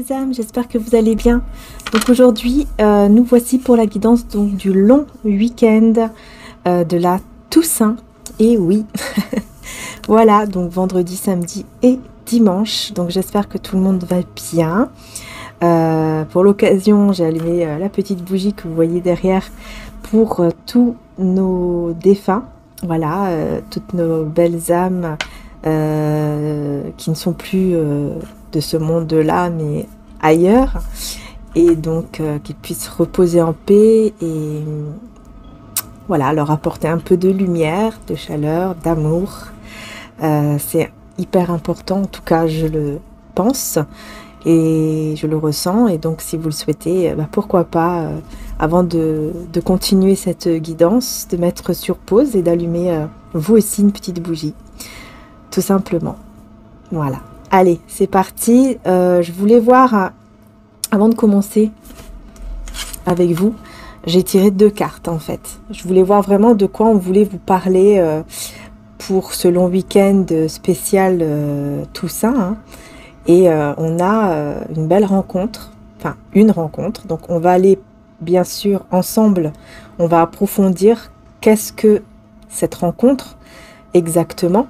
belles âmes, j'espère que vous allez bien. Donc aujourd'hui, nous voici pour la guidance donc, du long week-end de la Toussaint. Et oui, voilà, donc vendredi, samedi et dimanche. Donc j'espère que tout le monde va bien. Pour l'occasion, j'ai allumé la petite bougie que vous voyez derrière pour tous nos défunts. Voilà, toutes nos belles âmes qui ne sont plus de ce monde-là, mais ailleurs. Et donc, qu'ils puissent reposer en paix et voilà, leur apporter un peu de lumière, de chaleur, d'amour. C'est hyper important, en tout cas, je le pense. Et je le ressens, et donc si vous le souhaitez, pourquoi pas, avant de continuer cette guidance, de mettre sur pause et d'allumer vous aussi une petite bougie, tout simplement. Voilà, allez, c'est parti. Je voulais voir, avant de commencer avec vous, j'ai tiré 2 cartes en fait. Je voulais voir vraiment de quoi on voulait vous parler pour ce long week-end spécial Toussaint, hein. Et on a une belle rencontre, enfin une rencontre, donc on va aller bien sûr ensemble, on va approfondir qu'est-ce que cette rencontre exactement,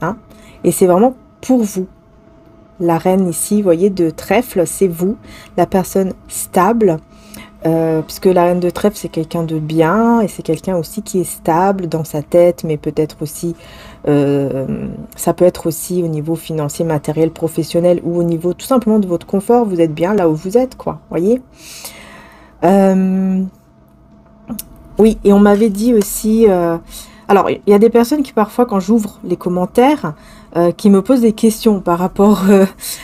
hein, et c'est vraiment pour vous. La reine ici, vous voyez, de trèfle, c'est vous, la personne stable, puisque la reine de trèfle c'est quelqu'un de bien, et c'est quelqu'un aussi qui est stable dans sa tête, mais peut-être aussi, ça peut être aussi au niveau financier, matériel, professionnel, ou au niveau tout simplement de votre confort, vous êtes bien là où vous êtes, quoi, voyez. Oui, et on m'avait dit aussi, alors il y a des personnes qui parfois quand j'ouvre les commentaires, qui me posent des questions par rapport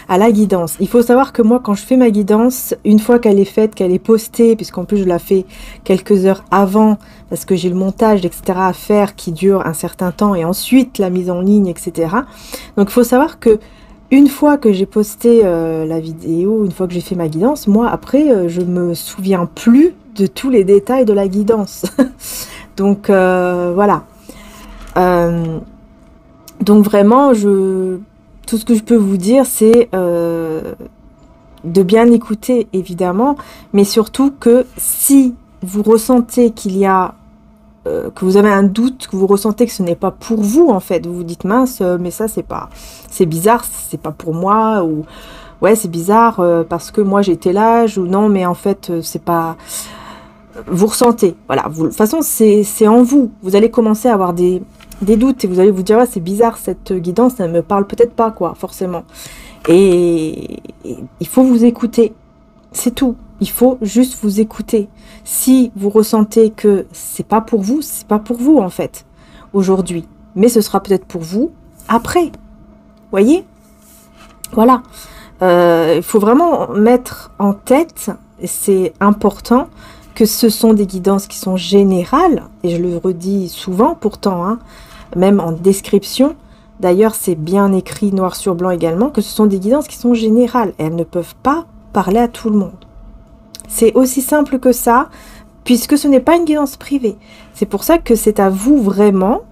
à la guidance. Il faut savoir que moi, quand je fais ma guidance, une fois qu'elle est faite, qu'elle est postée, puisqu'en plus je la fais quelques heures avant, parce que j'ai le montage, etc. à faire qui dure un certain temps, et ensuite la mise en ligne, etc. Donc il faut savoir que une fois que j'ai posté la vidéo, une fois que j'ai fait ma guidance, moi après, je me souviens plus de tous les détails de la guidance. Donc voilà. Donc vraiment, tout ce que je peux vous dire, c'est de bien écouter, évidemment, mais surtout que si vous ressentez qu'il y a, que vous avez un doute, que vous ressentez que ce n'est pas pour vous, en fait, vous vous dites, mince, mais ça, c'est bizarre, c'est pas pour moi, ou ouais, c'est bizarre parce que moi, j'ai tel âge, ou non, mais en fait, c'est pas... Vous ressentez, voilà, de toute façon, c'est en vous. Vous allez commencer à avoir des doutes et vous allez vous dire, ouais, c'est bizarre, cette guidance, ça ne me parle peut-être pas, quoi, forcément. Et il faut vous écouter, c'est tout. Il faut juste vous écouter. Si vous ressentez que c'est pas pour vous, c'est pas pour vous, en fait, aujourd'hui. Mais ce sera peut-être pour vous après. Voyez? Voilà. Il faut vraiment mettre en tête, c'est important, que ce sont des guidances qui sont générales, et je le redis souvent pourtant, hein, même en description, d'ailleurs c'est bien écrit noir sur blanc également, que ce sont des guidances qui sont générales, et elles ne peuvent pas parler à tout le monde. C'est aussi simple que ça, puisque ce n'est pas une guidance privée. C'est pour ça que c'est à vous vraiment,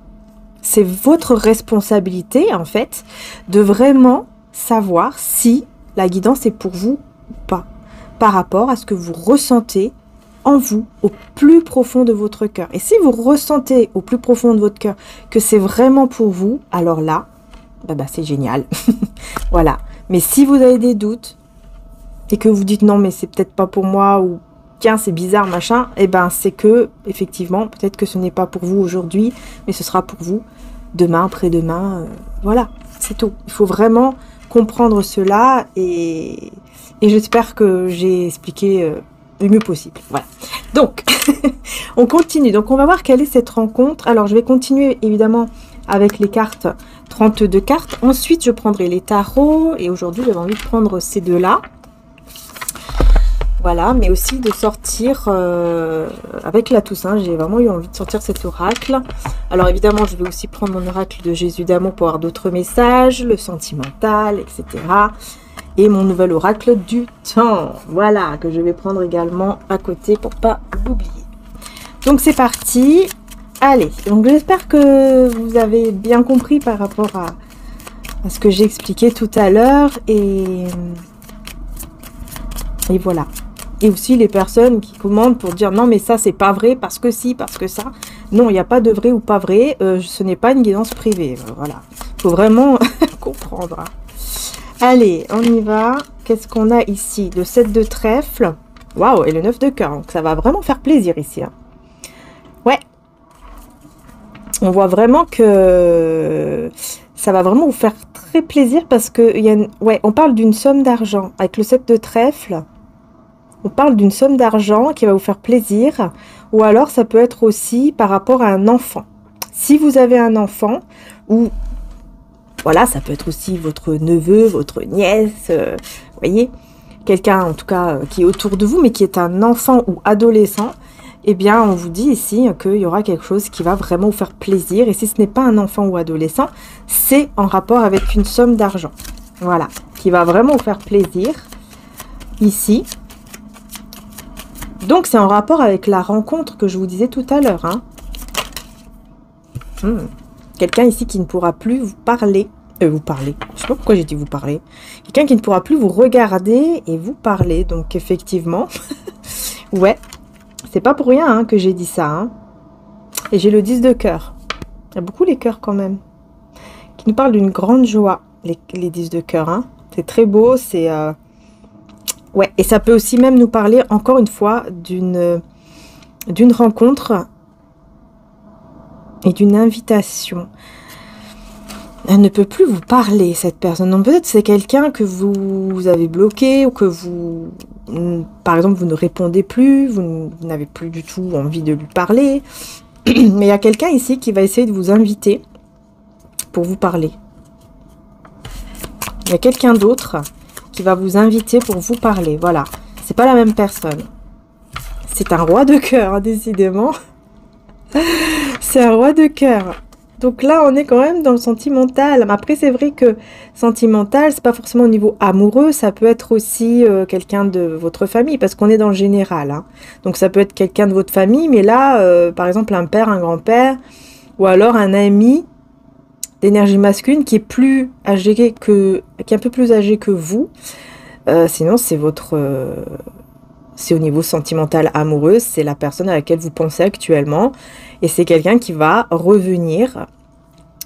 c'est votre responsabilité en fait, de vraiment savoir si la guidance est pour vous ou pas, par rapport à ce que vous ressentez en vous, au plus profond de votre cœur. Et si vous ressentez au plus profond de votre cœur que c'est vraiment pour vous, alors là, c'est génial. Voilà. Mais si vous avez des doutes et que vous dites non, mais c'est peut-être pas pour moi, ou tiens, c'est bizarre, machin, et c'est que, effectivement, peut-être que ce n'est pas pour vous aujourd'hui, mais ce sera pour vous demain, après-demain. Voilà, c'est tout. Il faut vraiment comprendre cela et j'espère que j'ai expliqué le mieux possible. Voilà. Donc, on continue. Donc, on va voir quelle est cette rencontre. Alors, je vais continuer évidemment avec les cartes, 32 cartes. Ensuite, je prendrai les tarots. Et aujourd'hui, j'avais envie de prendre ces deux-là. Voilà, mais aussi de sortir avec la Toussaint. J'ai vraiment eu envie de sortir cet oracle. Alors, évidemment, je vais aussi prendre mon oracle de Jésus d'amour pour avoir d'autres messages, le sentimental, etc. Et mon nouvel oracle du temps, voilà, que je vais prendre également à côté pour pas l'oublier. Donc c'est parti, allez, donc j'espère que vous avez bien compris par rapport à ce que j'ai expliqué tout à l'heure. Et Et voilà. Et aussi les personnes qui commandent pour dire non mais ça c'est pas vrai parce que si, parce que ça. Non, il n'y a pas de vrai ou pas vrai. Ce n'est pas une guidance privée. Voilà. Il faut vraiment comprendre. Allez, on y va. Qu'est-ce qu'on a ici? Le 7 de trèfle. Waouh, et le 9 de cœur. Donc ça va vraiment faire plaisir ici. Hein. Ouais. On voit vraiment que ça va vraiment vous faire très plaisir parce que ouais, on parle d'une somme d'argent. Avec le 7 de trèfle, on parle d'une somme d'argent qui va vous faire plaisir. Ou alors ça peut être aussi par rapport à un enfant. Si vous avez un enfant, ou voilà, ça peut être aussi votre neveu, votre nièce, vous voyez, quelqu'un en tout cas qui est autour de vous, mais qui est un enfant ou adolescent, eh bien on vous dit ici qu'il y aura quelque chose qui va vraiment vous faire plaisir. Et si ce n'est pas un enfant ou adolescent, c'est en rapport avec une somme d'argent. Voilà, qui va vraiment vous faire plaisir ici. Donc c'est en rapport avec la rencontre que je vous disais tout à l'heure. Hein. Quelqu'un ici qui ne pourra plus vous parler. Vous parler. Je sais pas pourquoi j'ai dit vous parler. Quelqu'un qui ne pourra plus vous regarder et vous parler. Donc effectivement, ouais, c'est pas pour rien hein, que j'ai dit ça. Hein. Et j'ai le 10 de cœur. Il y a beaucoup les cœurs quand même. Qui nous parlent d'une grande joie, les 10 de cœur. Hein. C'est très beau, c'est... Ouais, et ça peut aussi même nous parler, encore une fois, d'une rencontre et d'une invitation. Elle ne peut plus vous parler, cette personne. Donc peut-être c'est quelqu'un que vous avez bloqué ou que vous, par exemple, vous ne répondez plus, vous n'avez plus du tout envie de lui parler. Mais il y a quelqu'un ici qui va essayer de vous inviter pour vous parler. Il y a quelqu'un d'autre qui va vous inviter pour vous parler. Voilà, c'est pas la même personne. C'est un roi de cœur, hein, décidément. C'est un roi de cœur. Donc là, on est quand même dans le sentimental. Mais après, c'est vrai que sentimental, c'est pas forcément au niveau amoureux. Ça peut être aussi quelqu'un de votre famille, parce qu'on est dans le général. Hein. Donc ça peut être quelqu'un de votre famille, mais là, par exemple, un père, un grand-père, ou alors un ami d'énergie masculine qui est plus âgé qui est un peu plus âgé que vous. Sinon, c'est c'est au niveau sentimental amoureux, c'est la personne à laquelle vous pensez actuellement. Et c'est quelqu'un qui va revenir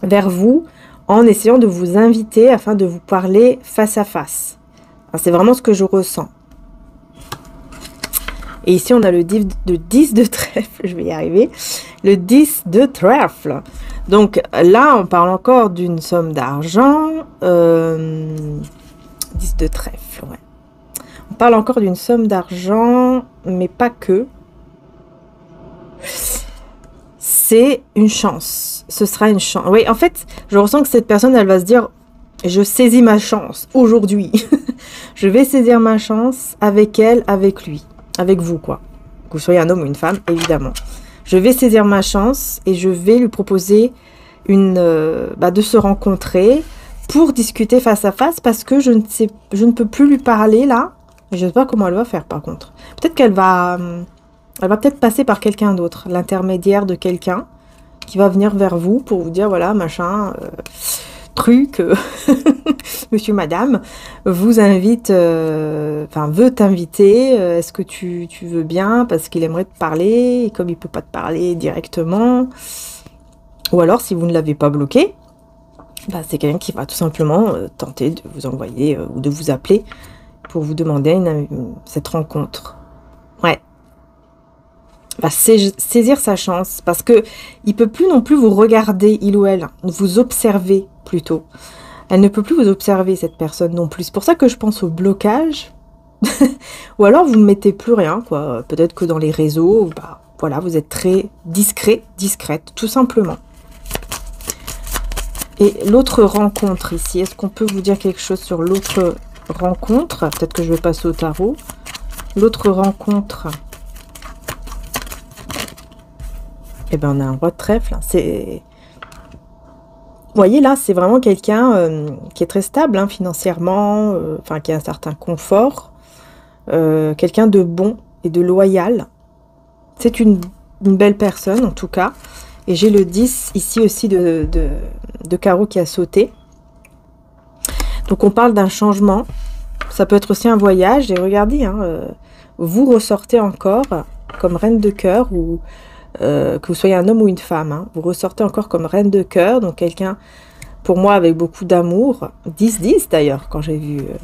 vers vous en essayant de vous inviter afin de vous parler face à face. C'est vraiment ce que je ressens. Et ici, on a le 10 de trèfle, je vais y arriver. Le 10 de trèfle. Donc là, on parle encore d'une somme d'argent. 10 de trèfle, ouais. On parle encore d'une somme d'argent, mais pas que. C'est une chance. Ce sera une chance. Oui, en fait, je ressens que cette personne, elle va se dire, je saisis ma chance aujourd'hui. Je vais saisir ma chance avec elle, avec lui. Avec vous, quoi. Que vous soyez un homme ou une femme, évidemment. Je vais saisir ma chance et je vais lui proposer de se rencontrer pour discuter face à face parce que je ne peux plus lui parler là. Je ne sais pas comment elle va faire par contre. Peut-être qu'elle va... Elle va peut-être passer par quelqu'un d'autre, l'intermédiaire de quelqu'un qui va venir vers vous pour vous dire, voilà, machin, truc, monsieur, madame, vous invite, veut t'inviter, est-ce que tu veux bien, parce qu'il aimerait te parler, et comme il ne peut pas te parler directement, ou alors si vous ne l'avez pas bloqué, c'est quelqu'un qui va tout simplement tenter de vous envoyer ou de vous appeler pour vous demander cette rencontre. Ouais. Va saisir sa chance parce que il peut plus non plus vous regarder, il ou elle, vous observer plutôt. Elle ne peut plus vous observer, cette personne non plus. C'est pour ça que je pense au blocage. Ou alors vous ne mettez plus rien, quoi. Peut-être que dans les réseaux, voilà, vous êtes très discret, discrète, tout simplement. Et l'autre rencontre ici, est-ce qu'on peut vous dire quelque chose sur l'autre rencontre? Peut-être que je vais passer au tarot. L'autre rencontre... Eh bien, on a un roi de trèfle. Vous voyez, là, c'est vraiment quelqu'un qui est très stable financièrement, qui a un certain confort. Quelqu'un de bon et de loyal. C'est une belle personne, en tout cas. Et j'ai le 10 ici aussi de carreau qui a sauté. Donc, on parle d'un changement. Ça peut être aussi un voyage. Et regardez, hein, vous ressortez encore comme reine de cœur, ou que vous soyez un homme ou une femme. Hein, vous ressortez encore comme reine de cœur. Donc quelqu'un, pour moi, avec beaucoup d'amour. 10-10 d'ailleurs, quand je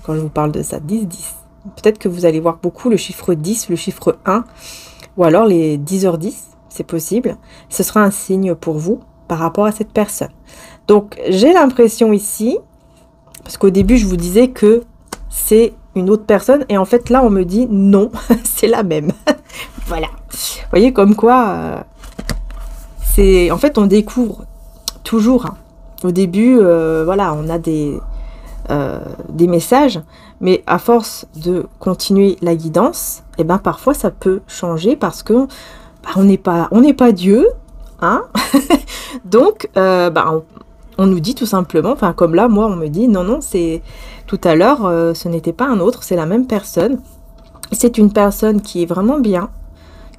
vous parle de ça. 10-10. Peut-être que vous allez voir beaucoup le chiffre 10, le chiffre 1. Ou alors les 10h10. C'est possible. Ce sera un signe pour vous par rapport à cette personne. Donc j'ai l'impression ici, parce qu'au début je vous disais que c'est une autre personne, et en fait là on me dit non, c'est la même. Voilà. Vous voyez comme quoi, c'est en fait on découvre toujours. Hein. Au début, voilà, on a des messages, mais à force de continuer la guidance, et ben parfois ça peut changer parce que bah, on n'est pas Dieu, hein. Donc on nous dit tout simplement, enfin comme là, moi on me dit non, c'est tout à l'heure, ce n'était pas un autre, c'est la même personne. C'est une personne qui est vraiment bien,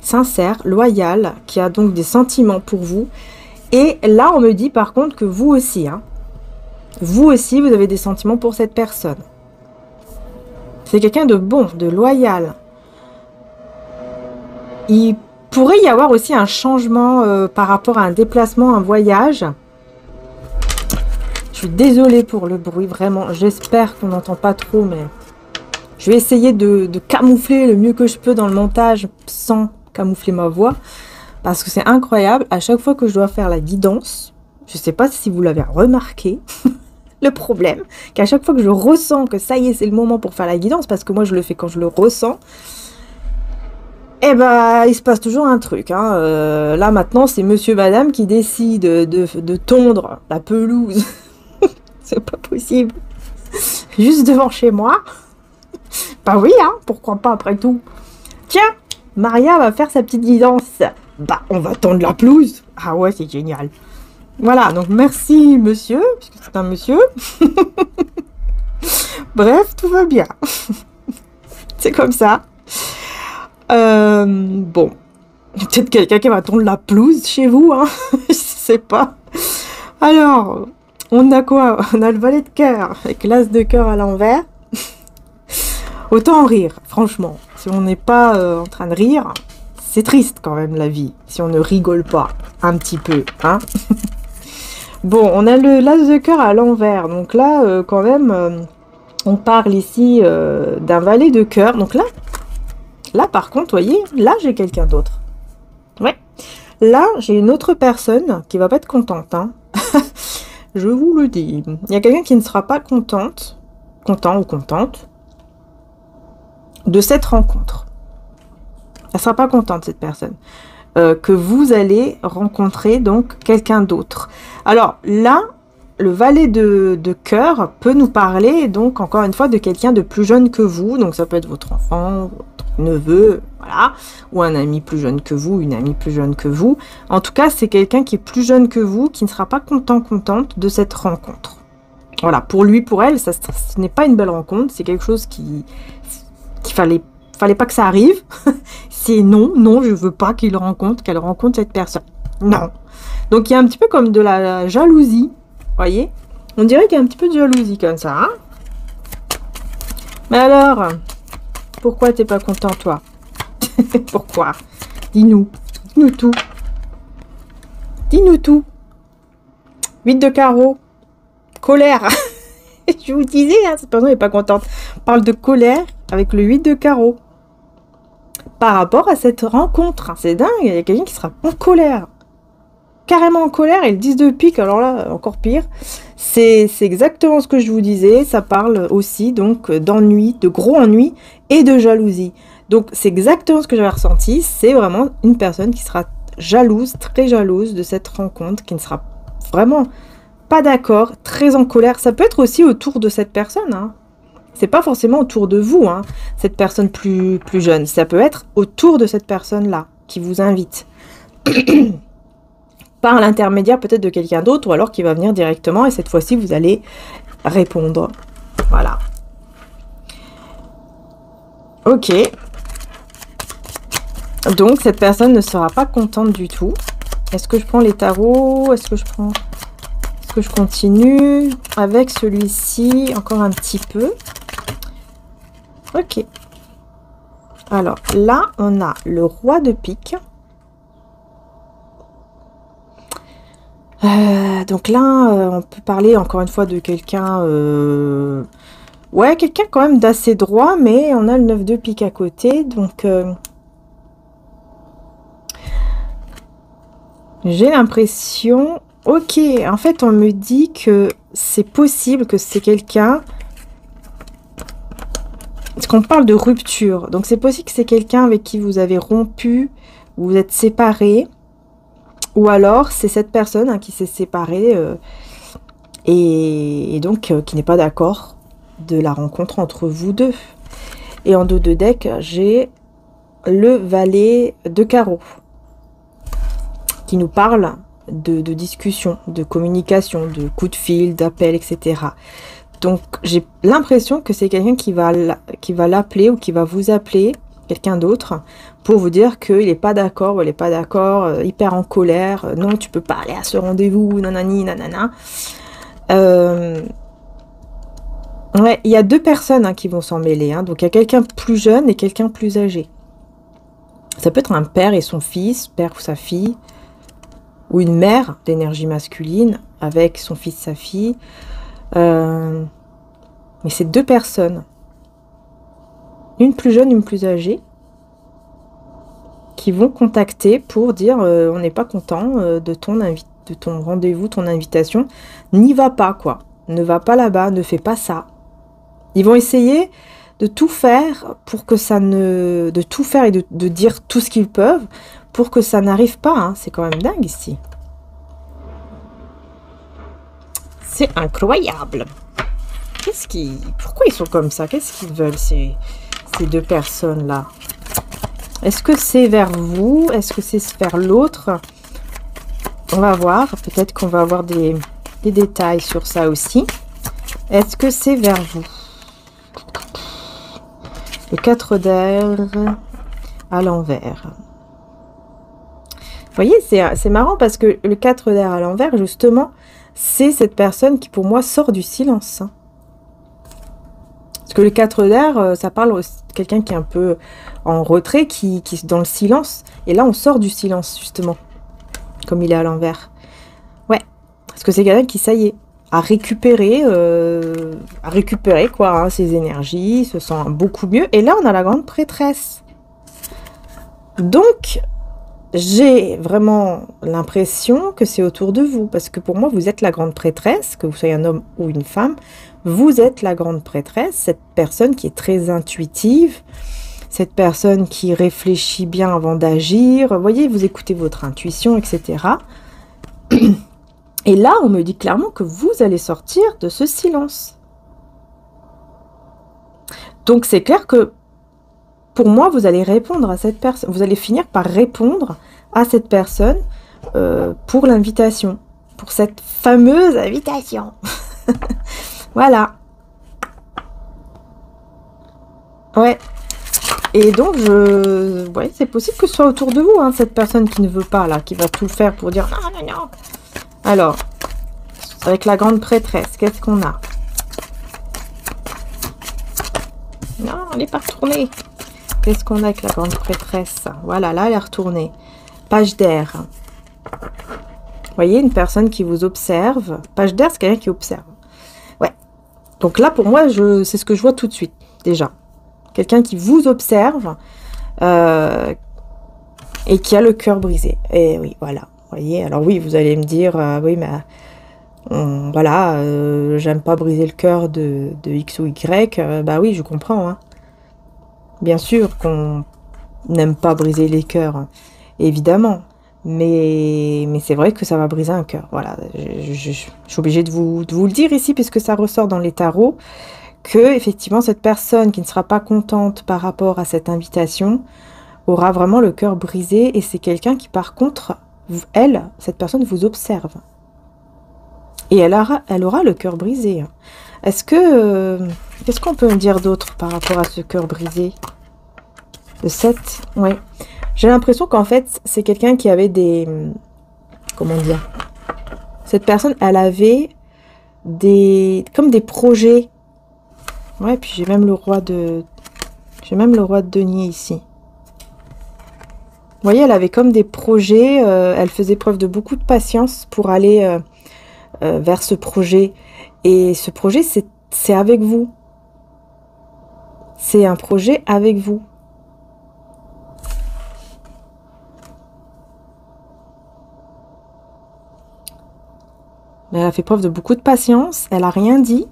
sincère, loyale, qui a donc des sentiments pour vous. Et là on me dit par contre que vous aussi, hein, vous aussi vous avez des sentiments pour cette personne. C'est quelqu'un de bon, de loyal. Il pourrait y avoir aussi un changement par rapport à un déplacement, un voyage. Je suis désolée pour le bruit, vraiment. J'espère qu'on n'entend pas trop, mais je vais essayer de camoufler le mieux que je peux dans le montage sans camoufler ma voix. Parce que c'est incroyable. À chaque fois que je dois faire la guidance, je ne sais pas si vous l'avez remarqué, le problème, qu'à chaque fois que je ressens que ça y est, c'est le moment pour faire la guidance, parce que moi je le fais quand je le ressens, eh ben, il se passe toujours un truc. Hein. Là maintenant, c'est monsieur, madame qui décide de tondre la pelouse. C'est pas possible. Juste devant chez moi. Bah oui, hein, pourquoi pas après tout. Tiens, Maria va faire sa petite guidance. Bah, on va tondre la pelouse. Ah ouais, c'est génial. Voilà, donc merci monsieur, puisque c'est un monsieur. Bref, tout va bien. C'est comme ça. Bon. Peut-être quelqu'un qui va tondre la pelouse chez vous, hein. Je sais pas. Alors... on a quoi? On a le valet de cœur, avec l'as de cœur à l'envers. Autant en rire, franchement. Si on n'est pas en train de rire, c'est triste quand même la vie. Si on ne rigole pas un petit peu, hein. Bon, on a le l'as de cœur à l'envers. Donc là, quand même, on parle ici d'un valet de cœur. Donc là par contre, voyez, là j'ai quelqu'un d'autre. Ouais. Là, j'ai une autre personne qui va pas être contente, hein. Je vous le dis. Il y a quelqu'un qui ne sera pas content ou contente de cette rencontre. Elle ne sera pas contente, cette personne. Que vous allez rencontrer donc quelqu'un d'autre. Alors là, le valet de cœur peut nous parler donc encore une fois de quelqu'un de plus jeune que vous. Donc ça peut être votre enfant, votre neveu, voilà, ou un ami plus jeune que vous, une amie plus jeune que vous. En tout cas, c'est quelqu'un qui est plus jeune que vous, qui ne sera pas contente de cette rencontre. Voilà, pour lui, pour elle, ce n'est pas une belle rencontre, c'est quelque chose qu'il fallait pas que ça arrive. C'est non, je veux pas qu'elle rencontre cette personne. Non. Donc il y a un petit peu comme de la jalousie, voyez. On dirait qu'il y a un petit peu de jalousie comme ça, hein. Mais alors, pourquoi t'es pas content, toi? Pourquoi? Dis-nous. Dis-nous tout. Dis-nous tout. 8 de carreau. Colère. Je vous disais, hein, cette personne n'est pas contente. On parle de colère avec le 8 de carreau. Par rapport à cette rencontre. C'est dingue, il y a quelqu'un qui sera en colère. Carrément en colère, et le 10 de pique, alors là, encore pire. C'est exactement ce que je vous disais. Ça parle aussi donc d'ennui, de gros ennui et de jalousie. Donc c'est exactement ce que j'avais ressenti. C'est vraiment une personne qui sera jalouse, très jalouse de cette rencontre, qui ne sera vraiment pas d'accord, très en colère. Ça peut être aussi autour de cette personne, hein. C'est pas forcément autour de vous, hein, cette personne plus jeune. Ça peut être autour de cette personne-là qui vous invite. Par l'intermédiaire peut-être de quelqu'un d'autre, ou alors qui va venir directement, et cette fois-ci, vous allez répondre. Voilà. Ok. Donc, cette personne ne sera pas contente du tout. Est-ce que je prends les tarots? Est-ce que je continue avec celui-ci encore un petit peu? Ok. Alors, là, on a le roi de pique. Donc là, on peut parler encore une fois de quelqu'un... Ouais, quelqu'un quand même d'assez droit, mais on a le 9 de pique à côté. Donc, j'ai l'impression... Ok, en fait, on me dit que c'est possible que c'est quelqu'un... Parce qu'on parle de rupture. Donc, c'est possible que c'est quelqu'un avec qui vous avez rompu, ou vous êtes séparés. Ou alors, c'est cette personne hein, qui s'est séparée et donc qui n'est pas d'accord de la rencontre entre vous deux. Et en dos de deck, j'ai le valet de carreau qui nous parle de discussion, de communication, de coups de fil, d'appel, etc. Donc, j'ai l'impression que c'est quelqu'un qui va l'appeler ou qui va vous appeler, quelqu'un d'autre, pour vous dire qu'il n'est pas d'accord ou elle n'est pas d'accord, hyper en colère, non, tu peux pas aller à ce rendez-vous, nanani, nanana. Ouais, il y a deux personnes hein, qui vont s'en mêler. Hein. Donc, il y a quelqu'un plus jeune et quelqu'un plus âgé. Ça peut être un père et son fils, père ou sa fille, ou une mère d'énergie masculine avec son fils, sa fille. Mais c'est deux personnes. Une plus jeune, une plus âgée, qui vont contacter pour dire on n'est pas content de ton rendez-vous, ton invitation. N'y va pas, quoi. Ne va pas là-bas, ne fais pas ça. Ils vont essayer de tout faire pour que ça ne... De tout faire et de dire tout ce qu'ils peuvent pour que ça n'arrive pas. Hein. C'est quand même dingue ici. C'est incroyable. Pourquoi ils sont comme ça? Qu'est-ce qu'ils veulent, ces deux personnes-là? Est-ce que c'est vers vous? Est-ce que c'est vers l'autre? On va voir. Peut-être qu'on va avoir des détails sur ça aussi. Est-ce que c'est vers vous? Le 4 d'air à l'envers. Vous voyez, c'est marrant parce que le 4 d'air à l'envers, justement, c'est cette personne qui, pour moi, sort du silence. Parce que le 4 d'air, ça parle de quelqu'un qui est un peu en retrait, qui est dans le silence. Et là, on sort du silence, justement, comme il est à l'envers. Ouais, parce que c'est quelqu'un qui, ça y est, a récupéré quoi, hein, ses énergies, se sent beaucoup mieux. Et là, on a la grande prêtresse. Donc, j'ai vraiment l'impression que c'est autour de vous. Parce que pour moi, vous êtes la grande prêtresse, que vous soyez un homme ou une femme. Vous êtes la grande prêtresse, cette personne qui est très intuitive, cette personne qui réfléchit bien avant d'agir. Vous voyez, vous écoutez votre intuition, etc. Et là, on me dit clairement que vous allez sortir de ce silence. Donc, c'est clair que, pour moi, vous allez répondre à cette personne. Vous allez finir par répondre à cette personne pour l'invitation. Pour cette fameuse invitation. Voilà. Ouais. Et donc, ouais, c'est possible que ce soit autour de vous, hein, cette personne qui ne veut pas, là, qui va tout faire pour dire non, non, non. Alors, avec la grande prêtresse, qu'est-ce qu'on a? Non, elle n'est pas retournée. Qu'est-ce qu'on a avec la grande prêtresse? Voilà, là, elle est retournée. Page d'air. Vous voyez, une personne qui vous observe. Page d'air, c'est quelqu'un qui observe. Ouais. Donc là, pour moi, c'est ce que je vois tout de suite, déjà. Quelqu'un qui vous observe et qui a le cœur brisé. Et oui, voilà. Vous voyez, alors oui, vous allez me dire, oui, mais voilà, j'aime pas briser le cœur de X ou Y. Bah oui, je comprends. Hein. Bien sûr qu'on n'aime pas briser les cœurs, évidemment. Mais c'est vrai que ça va briser un cœur. Voilà, je suis obligée de vous le dire ici, puisque ça ressort dans les tarots, que effectivement cette personne qui ne sera pas contente par rapport à cette invitation aura vraiment le cœur brisé. Et c'est quelqu'un qui, par contre, cette personne vous observe. Et elle aura le cœur brisé. Est-ce que... qu'est-ce qu'on peut me dire d'autre par rapport à ce cœur brisé? Le 7, ouais. J'ai l'impression qu'en fait, c'est quelqu'un qui avait des... Comment dire? Cette personne, elle avait comme des projets. Ouais, puis j'ai même le roi de J'ai même le roi de denier ici. Vous voyez, elle avait comme des projets. Elle faisait preuve de beaucoup de patience pour aller vers ce projet. Et ce projet, c'est avec vous. C'est un projet avec vous. Mais elle a fait preuve de beaucoup de patience. Elle n'a rien dit.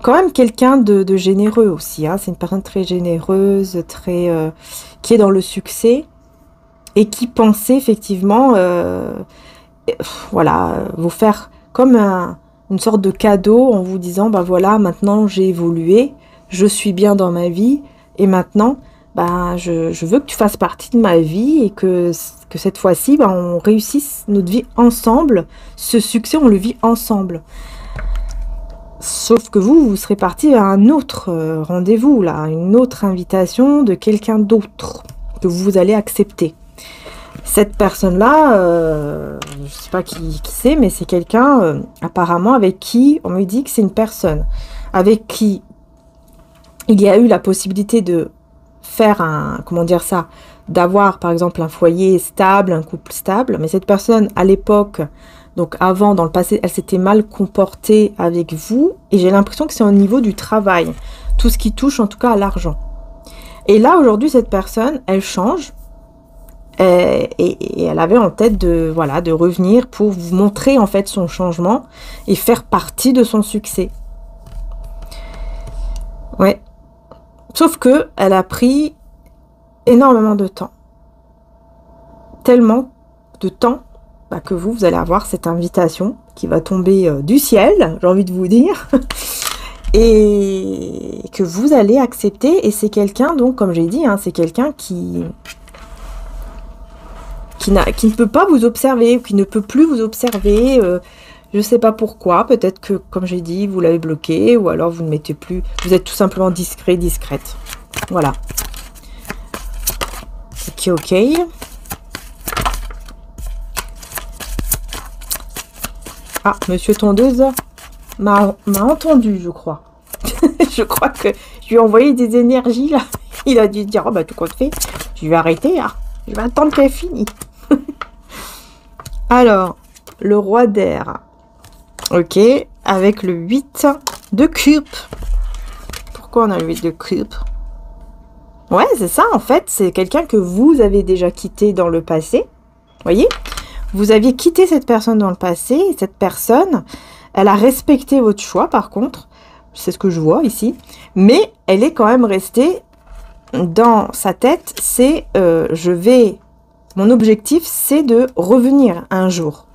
Quand même quelqu'un de généreux aussi. Hein. C'est une personne très généreuse, qui est dans le succès et qui pensait effectivement, voilà, vous faire comme une sorte de cadeau en vous disant, bah voilà, maintenant j'ai évolué, je suis bien dans ma vie et maintenant, bah, je veux que tu fasses partie de ma vie et que cette fois-ci, bah, on réussisse notre vie ensemble. Ce succès, on le vit ensemble. Sauf que vous serez parti à un autre rendez-vous, là, une autre invitation de quelqu'un d'autre que vous allez accepter. Cette personne-là, je ne sais pas qui c'est, mais c'est quelqu'un apparemment avec qui, on me dit que c'est une personne avec qui il y a eu la possibilité de faire comment dire ça, d'avoir par exemple un foyer stable, un couple stable, mais cette personne à l'époque, donc avant, dans le passé, elle s'était mal comportée avec vous. Et j'ai l'impression que c'est au niveau du travail. Tout ce qui touche en tout cas à l'argent. Et là, aujourd'hui, cette personne, elle change. Et elle avait en tête de revenir pour vous montrer en fait son changement. Et faire partie de son succès. Ouais. Sauf que elle a pris énormément de temps. Tellement de temps. Que vous allez avoir cette invitation qui va tomber du ciel, j'ai envie de vous dire, et que vous allez accepter. Et c'est quelqu'un, donc, comme j'ai dit, hein, c'est quelqu'un qui ne peut pas vous observer, ou qui ne peut plus vous observer. Je ne sais pas pourquoi. Peut-être que, comme j'ai dit, vous l'avez bloqué, ou alors vous ne mettez plus. Vous êtes tout simplement discret, discrète. Voilà. Ok. Ah, Monsieur Tondeuse m'a entendu, je crois. Je crois que je lui ai envoyé des énergies, là. Il a dû dire, oh bah tout compte fait, je vais arrêter, là. Je vais attendre qu'elle finisse. Alors, le roi d'air. Ok, avec le 8 de cube. Pourquoi on a le 8 de cube? Ouais, c'est ça, en fait. C'est quelqu'un que vous avez déjà quitté dans le passé. Voyez? Vous aviez quitté cette personne dans le passé, et cette personne, elle a respecté votre choix par contre, c'est ce que je vois ici, mais elle est quand même restée dans sa tête, c'est mon objectif c'est de revenir un jour,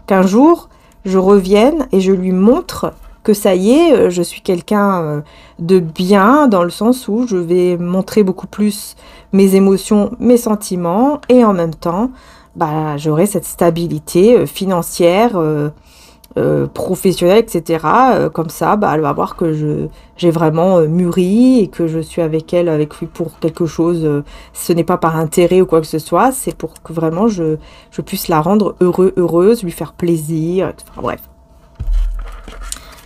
qu'un jour je revienne et je lui montre que ça y est, je suis quelqu'un de bien, dans le sens où je vais montrer beaucoup plus mes émotions, mes sentiments, et en même temps, bah, j'aurai cette stabilité financière, professionnelle, etc. Comme ça, bah, elle va voir que j'ai vraiment mûri et que je suis avec lui pour quelque chose. Ce n'est pas par intérêt ou quoi que ce soit, c'est pour que vraiment je puisse la rendre heureuse, lui faire plaisir, etc. Bref.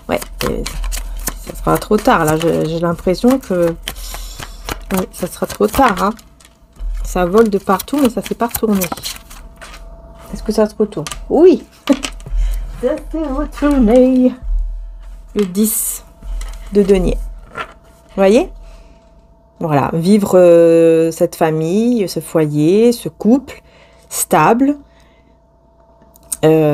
Ouais, ça sera trop tard, là. J'ai l'impression que... Ouais, ça sera trop tard, hein. Ça vole de partout, mais ça ne fait pas retourner. Est-ce que ça se retourne? Oui. Ça s'est retourné. Le 10 de denier. Vous voyez? Voilà, vivre cette famille, ce foyer, ce couple stable.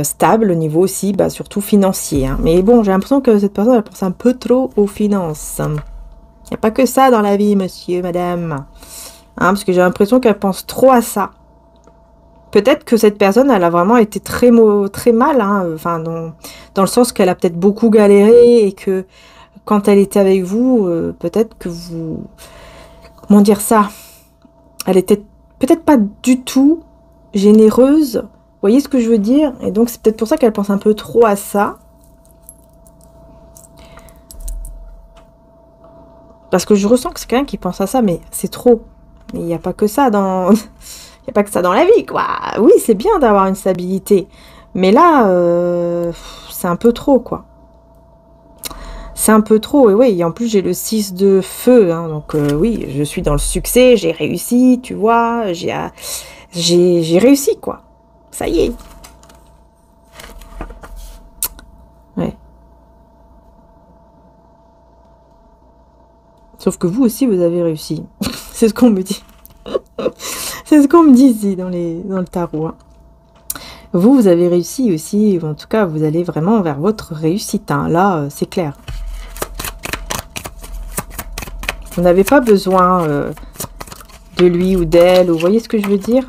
Stable au niveau aussi, bah, surtout financier. Hein. Mais bon, j'ai l'impression que cette personne, elle pense un peu trop aux finances. Il n'y a pas que ça dans la vie, monsieur, madame. Hein, parce que j'ai l'impression qu'elle pense trop à ça. Peut-être que cette personne, elle a vraiment été très mal, hein, enfin, dans le sens qu'elle a peut-être beaucoup galéré et que quand elle était avec vous, peut-être que vous... Comment dire ça? Elle était peut-être pas du tout généreuse. Vous voyez ce que je veux dire? Et donc, c'est peut-être pour ça qu'elle pense un peu trop à ça. Parce que je ressens que c'est quelqu'un qui pense à ça, mais c'est trop. Mais il n'y a pas que ça dans... Il n'y a pas que ça dans la vie, quoi. Oui, c'est bien d'avoir une stabilité. Mais là, c'est un peu trop, quoi. C'est un peu trop, et oui, et en plus j'ai le 6 de feu, hein, donc oui, je suis dans le succès, j'ai réussi, tu vois, j'ai réussi, quoi. Ça y est. Ouais. Sauf que vous aussi, vous avez réussi. C'est ce qu'on me dit. C'est ce qu'on me dit ici dans le tarot, hein. Vous avez réussi aussi, ou en tout cas, vous allez vraiment vers votre réussite, hein. Là, c'est clair. Vous n'avez pas besoin de lui ou d'elle, vous voyez ce que je veux dire?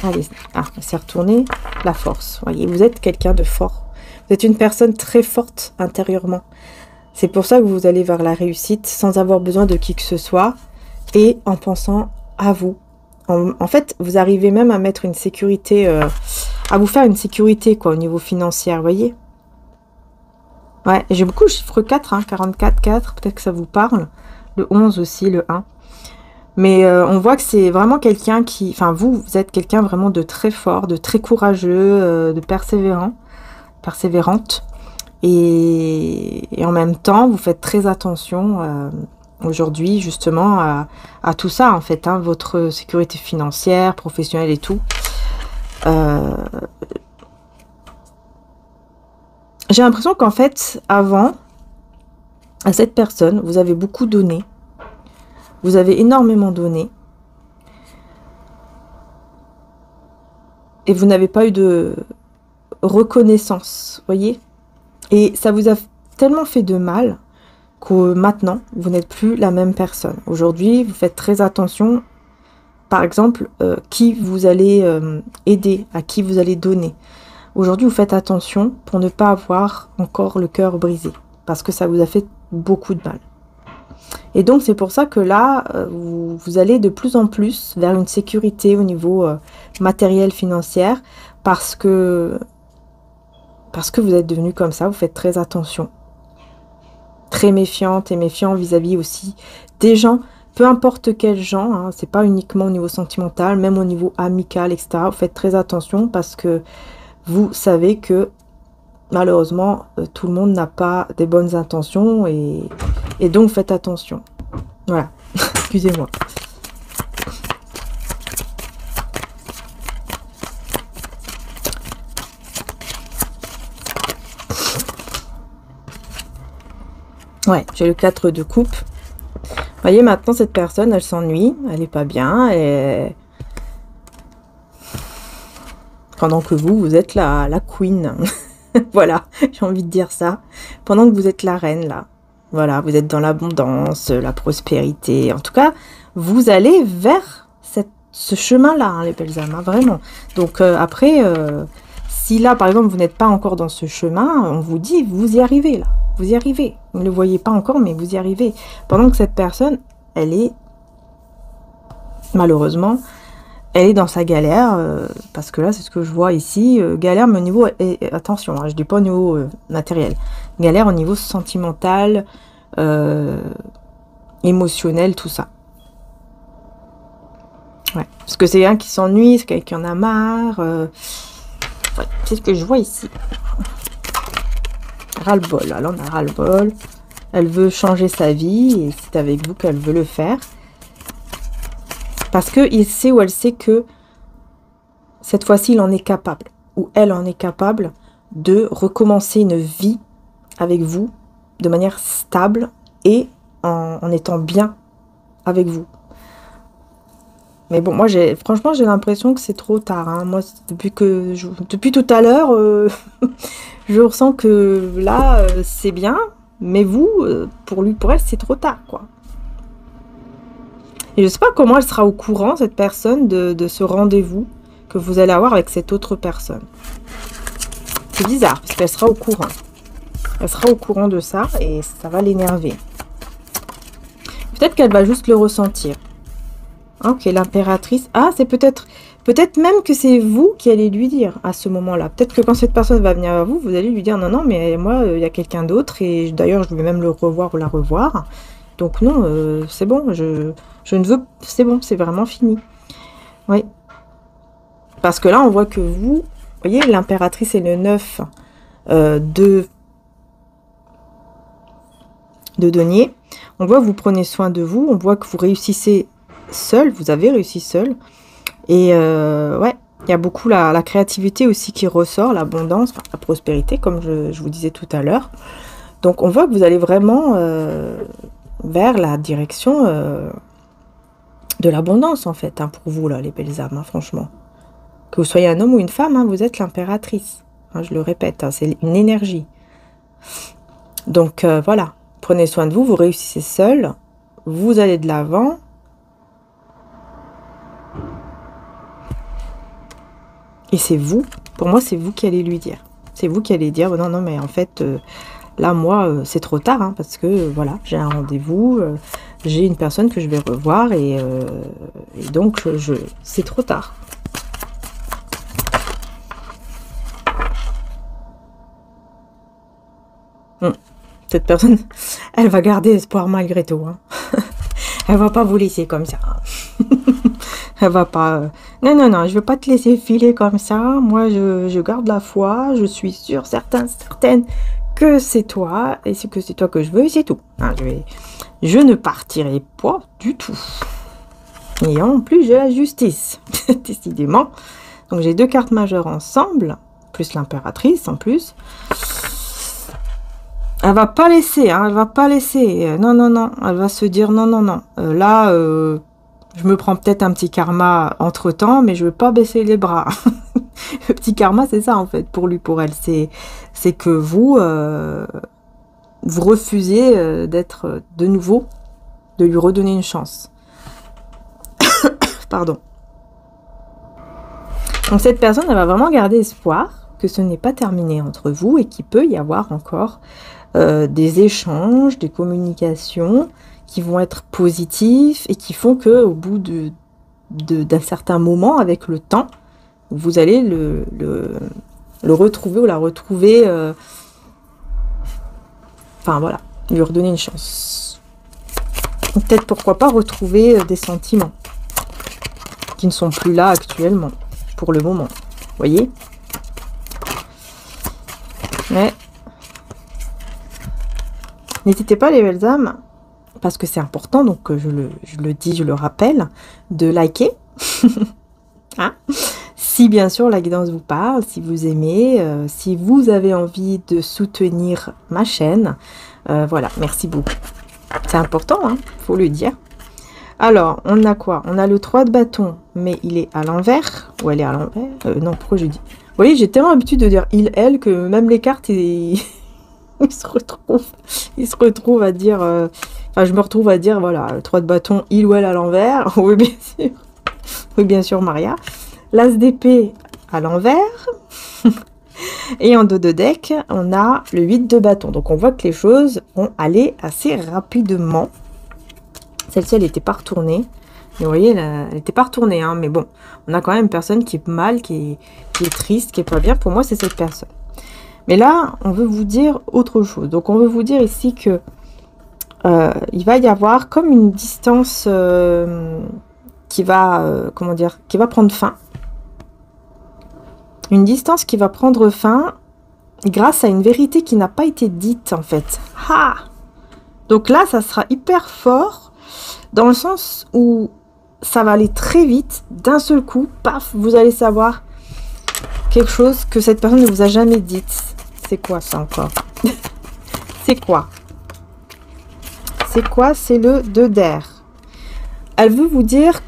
Allez, c'est retourné. La force, voyez, vous êtes quelqu'un de fort. Vous êtes une personne très forte intérieurement. C'est pour ça que vous allez vers la réussite sans avoir besoin de qui que ce soit et en pensant à vous. En fait, vous arrivez même à mettre une sécurité, à vous faire une sécurité, quoi, au niveau financier, vous voyez? Ouais, j'ai beaucoup le chiffre 4, hein, 44, 4, peut-être que ça vous parle. Le 11 aussi, le 1. Mais on voit que c'est vraiment quelqu'un qui... Enfin, vous êtes quelqu'un vraiment de très fort, de très courageux, de persévérante. Et en même temps, vous faites très attention aujourd'hui, justement, à tout ça, en fait, hein, votre sécurité financière, professionnelle et tout. J'ai l'impression qu'en fait, avant, à cette personne, vous avez beaucoup donné. Vous avez énormément donné. Et vous n'avez pas eu de reconnaissance, voyez? Et ça vous a tellement fait de mal que maintenant, vous n'êtes plus la même personne. Aujourd'hui, vous faites très attention, par exemple, qui vous allez aider, à qui vous allez donner. Aujourd'hui, vous faites attention pour ne pas avoir encore le cœur brisé, parce que ça vous a fait beaucoup de mal. Et donc, c'est pour ça que là, vous allez de plus en plus vers une sécurité au niveau matériel, financier, parce que vous êtes devenu comme ça, vous faites très attention. Très méfiante et méfiant vis-à-vis aussi des gens, peu importe quels gens, hein, c'est pas uniquement au niveau sentimental, même au niveau amical, etc. Vous faites très attention parce que vous savez que malheureusement, tout le monde n'a pas des bonnes intentions et donc faites attention. Voilà, excusez-moi. Ouais, j'ai le 4 de coupe. Vous voyez, maintenant, cette personne, elle s'ennuie, elle est pas bien, et pendant que vous êtes la queen. Voilà, j'ai envie de dire ça. Pendant que vous êtes la reine, là. Voilà, vous êtes dans l'abondance, la prospérité. En tout cas, vous allez vers ce chemin-là, hein, les belles âmes, hein, vraiment. Donc, après, si là, par exemple, vous n'êtes pas encore dans ce chemin, on vous dit, vous y arrivez, là. Vous y arrivez. Vous ne le voyez pas encore, mais vous y arrivez. Pendant que cette personne, elle est, malheureusement, elle est dans sa galère, parce que là, c'est ce que je vois ici. Galère, mais au niveau... attention, hein, je ne dis pas au niveau matériel. Galère au niveau sentimental, émotionnel, tout ça. Ouais. Parce que c'est quelqu'un qui s'ennuie, c'est quelqu'un qui en a marre. Ouais, c'est ce que je vois ici. Ras-le-bol. Alors, on a ras-le-bol. Elle veut changer sa vie, et c'est avec vous qu'elle veut le faire. Parce qu'il sait ou elle sait que cette fois-ci, il en est capable, ou elle en est capable de recommencer une vie avec vous de manière stable et en étant bien avec vous. Mais bon, moi, franchement, j'ai l'impression que c'est trop tard, hein. Moi, depuis tout à l'heure, je ressens que là, c'est bien, mais vous, pour lui, pour elle, c'est trop tard, quoi. Et je ne sais pas comment elle sera au courant, cette personne, de ce rendez-vous que vous allez avoir avec cette autre personne. C'est bizarre, parce qu'elle sera au courant. Elle sera au courant de ça, et ça va l'énerver. Peut-être qu'elle va juste le ressentir. Ok, l'impératrice. Ah, c'est peut-être même que c'est vous qui allez lui dire à ce moment-là. Peut-être que quand cette personne va venir à vous, vous allez lui dire, non, non, mais moi, il y a quelqu'un d'autre, et d'ailleurs, je vais même le revoir ou la revoir. Donc non, c'est bon, je ne veux... C'est bon, c'est vraiment fini. Oui. Parce que là, on voit que vous... Vous voyez, l'impératrice et le 9 de de denier. On voit que vous prenez soin de vous, on voit que vous réussissez seul, vous avez réussi seul. Et ouais, il y a beaucoup la créativité aussi qui ressort, l'abondance, la prospérité, comme je vous disais tout à l'heure. Donc on voit que vous allez vraiment vers la direction de l'abondance, en fait, hein, pour vous, là, les belles âmes, hein, franchement. Que vous soyez un homme ou une femme, hein, vous êtes l'impératrice. Hein, je le répète, hein, c'est une énergie. Donc voilà, prenez soin de vous, vous réussissez seul, vous allez de l'avant. Et c'est vous, pour moi, c'est vous qui allez lui dire. C'est vous qui allez dire, non, non, mais en fait, là, moi, c'est trop tard, hein, parce que, voilà, j'ai un rendez-vous, j'ai une personne que je vais revoir, et donc, c'est trop tard. Cette personne, elle va garder espoir malgré tout. Hein. Elle va pas vous laisser comme ça. Elle va pas... Non, non, non, je veux pas te laisser filer comme ça. Moi, je garde la foi. Je suis sûre, certaine que c'est toi. Et que c'est toi que je veux, et c'est tout. Hein, je ne partirai pas du tout. Et en plus, j'ai la justice. Décidément. Donc, j'ai deux cartes majeures ensemble. Plus l'impératrice, en plus. Elle va pas laisser, hein, elle va pas laisser. Non, non, non. Elle va se dire non, non, non. Là, je me prends peut-être un petit karma entre-temps, mais je veux pas baisser les bras. Le petit karma, c'est ça, en fait, pour lui, pour elle. C'est que vous, vous refusez d'être de nouveau, de lui redonner une chance. Pardon. Donc, cette personne, elle va vraiment garder espoir que ce n'est pas terminé entre vous et qu'il peut y avoir encore des échanges, des communications qui vont être positifs et qui font que au bout d'un certain moment, avec le temps, vous allez le retrouver ou la retrouver, enfin voilà, lui redonner une chance. Peut-être pourquoi pas retrouver des sentiments qui ne sont plus là actuellement, pour le moment. Vous voyez ? Mais n'hésitez pas, les belles âmes, parce que c'est important, donc je le dis, je le rappelle, de liker. Hein, si bien sûr la guidance vous parle, si vous aimez, si vous avez envie de soutenir ma chaîne, voilà, merci beaucoup. C'est important, hein, faut le dire. Alors, on a quoi? On a le 3 de bâton, mais il est à l'envers. Ou elle est à l'envers? Non, pourquoi je dis? Vous voyez, j'ai tellement l'habitude de dire il, elle, que même les cartes, ils se retrouvent à dire... Enfin, je me retrouve à dire, voilà, le 3 de bâton, il ou elle à l'envers. Oui, bien sûr. Oui, bien sûr, Maria. L'as d'épée à l'envers. Et en dos de deck, on a le 8 de bâton. Donc, on voit que les choses vont aller assez rapidement. Celle-ci, elle n'était pas retournée. Mais vous voyez, elle n'était pas retournée. Hein, mais bon, on a quand même une personne qui est mal, qui est triste, qui est pas bien. Pour moi, c'est cette personne. Mais là, on veut vous dire autre chose. Donc, on veut vous dire ici que il va y avoir comme une distance qui va, comment dire, qui va prendre fin. Une distance qui va prendre fin grâce à une vérité qui n'a pas été dite, en fait. Ah! Donc là, ça sera hyper fort dans le sens où ça va aller très vite. D'un seul coup, paf, vous allez savoir quelque chose que cette personne ne vous a jamais dit. C'est quoi ça encore? C'est quoi? C'est quoi? C'est le 2 d'air. Elle veut vous dire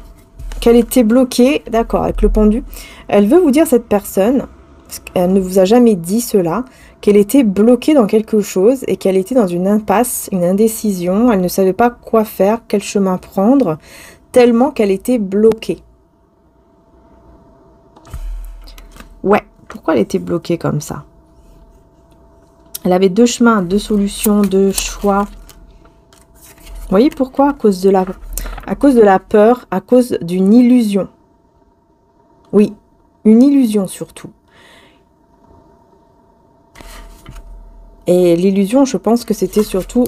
qu'elle était bloquée, d'accord, avec le pendu. Elle veut vous dire, cette personne, elle ne vous a jamais dit cela, qu'elle était bloquée dans quelque chose et qu'elle était dans une impasse, une indécision. Elle ne savait pas quoi faire, quel chemin prendre, tellement qu'elle était bloquée. Ouais, pourquoi elle était bloquée comme ça? Elle avait deux chemins, deux solutions, deux choix. Vous voyez pourquoi? À cause de la peur, à cause d'une illusion. Oui, une illusion surtout. Et l'illusion, je pense que c'était surtout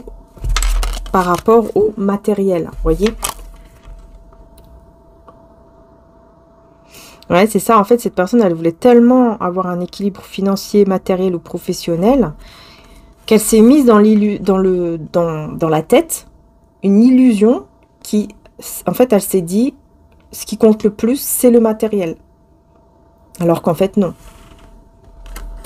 par rapport au matériel. Vous voyez? Ouais, c'est ça. En fait, cette personne, elle voulait tellement avoir un équilibre financier, matériel ou professionnel qu'elle s'est mise dans la tête une illusion qui, en fait, elle s'est dit, ce qui compte le plus, c'est le matériel. Alors qu'en fait, non.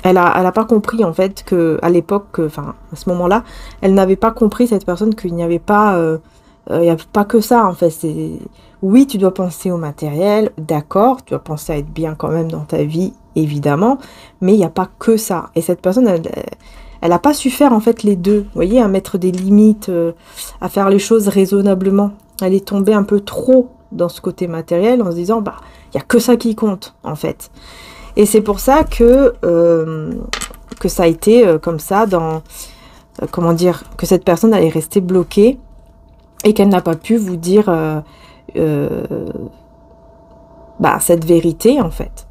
Elle a pas compris, en fait, qu'à l'époque, enfin, à ce moment-là, elle n'avait pas compris, cette personne, qu'il n'y avait pas, il y a pas que ça, en fait. Oui, tu dois penser au matériel, d'accord, tu dois penser à être bien quand même dans ta vie, évidemment, mais il n'y a pas que ça. Et cette personne, elle n'a pas su faire, en fait, les deux. Vous voyez, à mettre des limites, à faire les choses raisonnablement. Elle est tombée un peu trop dans ce côté matériel en se disant, bah, il n'y a que ça qui compte, en fait. Et c'est pour ça que ça a été comme ça dans... comment dire, que cette personne elle est restée bloquée et qu'elle n'a pas pu vous dire bah, cette vérité, en fait.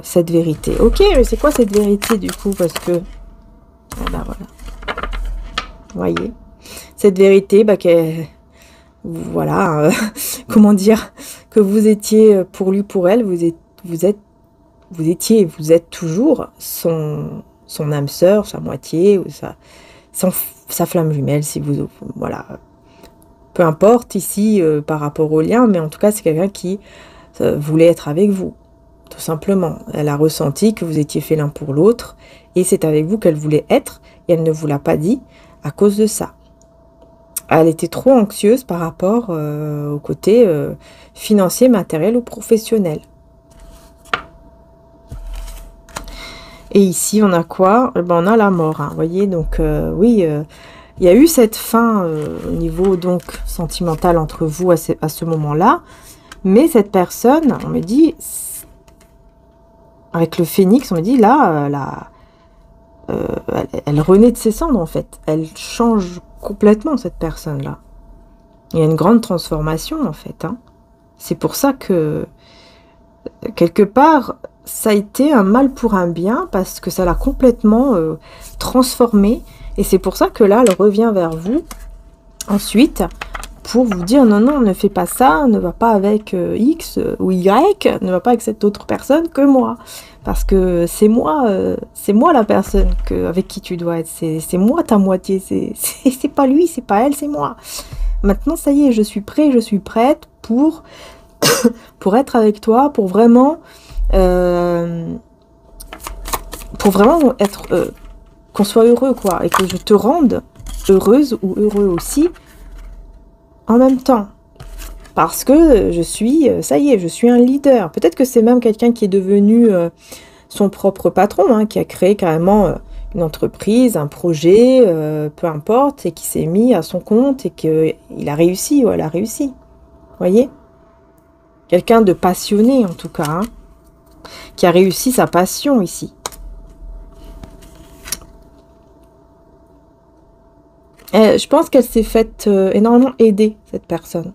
Cette vérité. Ok, mais c'est quoi cette vérité, du coup? Parce que... ah bah voilà. Vous voyez? Cette vérité, bah, voilà, comment dire, que vous étiez pour lui, pour elle, vous étiez et vous êtes toujours son âme sœur, sa moitié, ou sa flamme jumelle, si vous, voilà, peu importe ici par rapport au lien, mais en tout cas c'est quelqu'un qui voulait être avec vous, tout simplement. Elle a ressenti que vous étiez fait l'un pour l'autre, et c'est avec vous qu'elle voulait être, et elle ne vous l'a pas dit à cause de ça. Elle était trop anxieuse par rapport au côté financier, matériel ou professionnel. Et ici, on a quoi? Ben, on a la mort, hein, vous voyez. Donc, oui, il y a eu cette fin au niveau donc sentimental entre vous à ce moment-là. Mais cette personne, on me dit, avec le phénix, on me dit, là, elle renaît de ses cendres, en fait. Elle change complètement, cette personne-là. Il y a une grande transformation, en fait. Hein. C'est pour ça que, quelque part, ça a été un mal pour un bien, parce que ça l'a complètement transformée. Et c'est pour ça que là, elle revient vers vous, ensuite, pour vous dire, non, non, ne fais pas ça, ne va pas avec X ou Y, ne va pas avec cette autre personne que moi. Parce que c'est moi la personne avec qui tu dois être, c'est moi ta moitié, c'est pas lui, c'est pas elle, c'est moi. Maintenant, ça y est, je suis prêt, je suis prête pour être avec toi, pour vraiment être, qu'on soit heureux, quoi, et que je te rende heureuse ou heureux aussi, en même temps. Parce que je suis, ça y est, je suis un leader. Peut-être que c'est même quelqu'un qui est devenu son propre patron, hein, qui a créé carrément une entreprise, un projet, peu importe, et qui s'est mis à son compte et qu'il a réussi ou elle a réussi. Vous voyez? Quelqu'un de passionné, en tout cas, hein, qui a réussi sa passion ici. Je pense qu'elle s'est faite énormément aider, cette personne.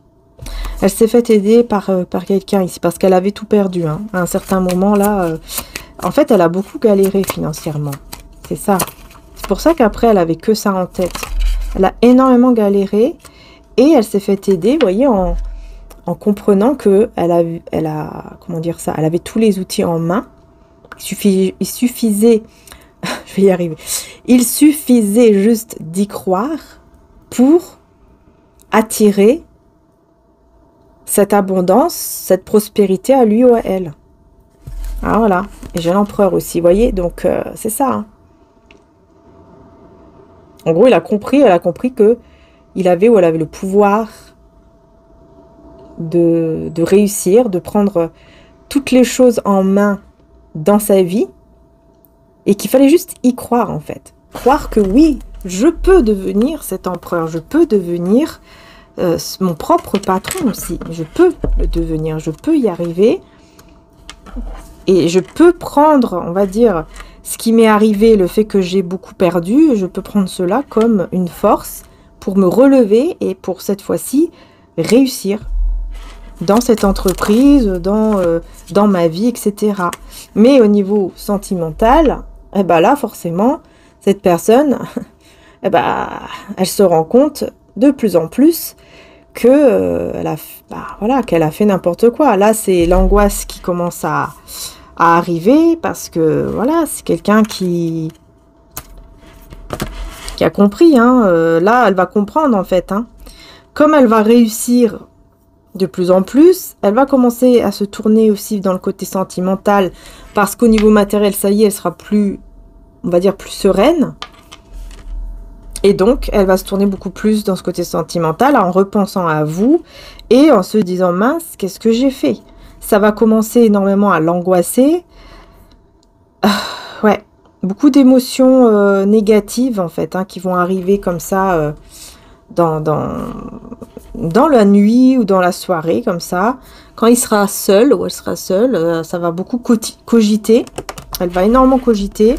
Elle s'est faite aider par quelqu'un ici, parce qu'elle avait tout perdu. Hein. À un certain moment, là, en fait, elle a beaucoup galéré financièrement. C'est ça. C'est pour ça qu'après, elle avait que ça en tête. Elle a énormément galéré, et elle s'est fait aider, vous voyez, en comprenant que elle a, comment dire ça, elle avait tous les outils en main. Il suffisait, je vais y arriver, il suffisait juste d'y croire pour attirer cette abondance, cette prospérité à lui ou à elle. Ah voilà, et j'ai l'empereur aussi, vous voyez, donc c'est ça. Hein. En gros, elle a compris que elle avait le pouvoir de réussir, de prendre toutes les choses en main dans sa vie, et qu'il fallait juste y croire, en fait. Croire que oui, je peux devenir cet empereur, je peux devenir mon propre patron aussi. Je peux le devenir, je peux y arriver. Et je peux prendre, on va dire, ce qui m'est arrivé, le fait que j'ai beaucoup perdu, je peux prendre cela comme une force pour me relever et pour cette fois-ci réussir dans cette entreprise, dans ma vie, etc. Mais au niveau sentimental, eh ben là, forcément, cette personne, eh ben, elle se rend compte de plus en plus que qu'elle a fait n'importe quoi. Là, c'est l'angoisse qui commence à à arriver parce que voilà, c'est quelqu'un qui a compris. Hein, là, elle va comprendre en fait. Hein. Comme elle va réussir de plus en plus, elle va commencer à se tourner aussi dans le côté sentimental parce qu'au niveau matériel, ça y est, elle sera plus, on va dire, plus sereine. Et donc, elle va se tourner beaucoup plus dans ce côté sentimental en repensant à vous et en se disant, mince, qu'est-ce que j'ai fait? Ça va commencer énormément à l'angoisser. Ouais, beaucoup d'émotions négatives, en fait, hein, qui vont arriver comme ça dans la nuit ou dans la soirée, comme ça. Quand il sera seul ou elle sera seule, ça va beaucoup cogiter. Elle va énormément cogiter.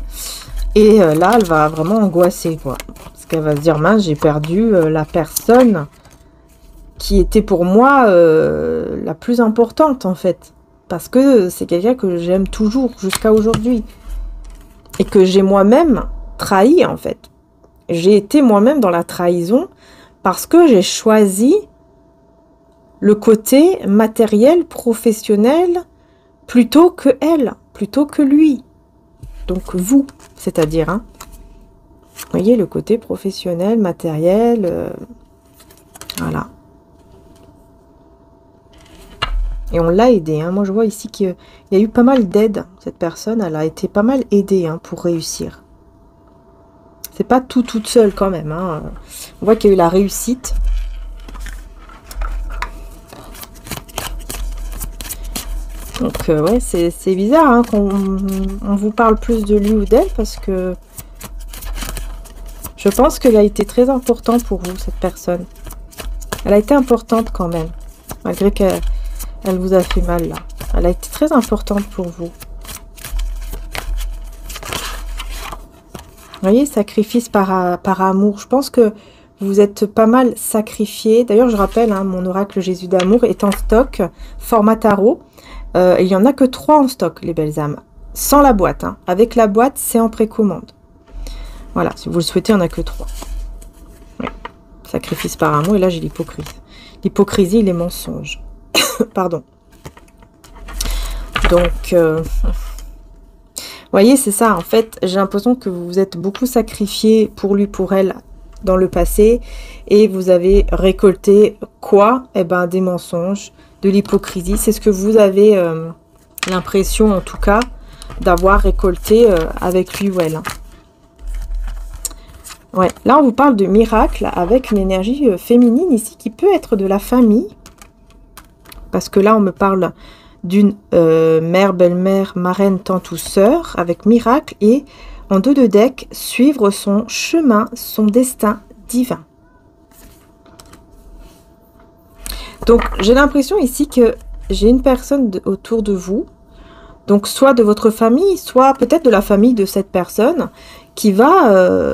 Et là, elle va vraiment angoisser, quoi. Parce qu'elle va se dire, mince, j'ai perdu la personne qui était pour moi la plus importante, en fait. Parce que c'est quelqu'un que j'aime toujours, jusqu'à aujourd'hui. Et que j'ai moi-même trahi, en fait. J'ai été moi-même dans la trahison parce que j'ai choisi le côté matériel, professionnel, plutôt que elle, plutôt que lui. Donc vous, c'est-à-dire, hein. Vous voyez, le côté professionnel, matériel, voilà. Et on l'a aidé, hein. Moi, je vois ici qu'il y a eu pas mal d'aide. Cette personne, elle a été pas mal aidée, hein, pour réussir. C'est pas toute seule quand même, hein. On voit qu'il y a eu la réussite. Donc, ouais, c'est bizarre, hein, qu'on vous parle plus de lui ou d'elle, parce que je pense qu'elle a été très importante pour vous, cette personne. Elle a été importante quand même, malgré qu'elle vous a fait mal, là. Elle a été très importante pour vous. Vous voyez, sacrifice par amour. Je pense que vous êtes pas mal sacrifié. D'ailleurs, je rappelle, hein, mon oracle Jésus d'amour est en stock, format tarot. Il n'y en a que 3 en stock, les belles âmes. Sans la boîte. Hein. Avec la boîte, c'est en précommande. Voilà, si vous le souhaitez, il n'y en a que 3. Ouais. Sacrifice par amour. Et là, j'ai l'hypocrisie. L'hypocrisie, les mensonges. Pardon. Donc, vous voyez, c'est ça. En fait, j'ai l'impression que vous vous êtes beaucoup sacrifié pour lui, pour elle, dans le passé. Et vous avez récolté quoi? Eh ben, des mensonges, de l'hypocrisie. C'est ce que vous avez l'impression, en tout cas, d'avoir récolté avec lui ou elle. Ouais, là, on vous parle de miracle avec une énergie féminine ici qui peut être de la famille. Parce que là, on me parle d'une mère, belle-mère, marraine, tante ou sœur avec miracle. Et en 2 de deck, suivre son chemin, son destin divin. Donc, j'ai l'impression ici que j'ai une personne autour de vous. Donc, soit de votre famille, soit peut-être de la famille de cette personne qui va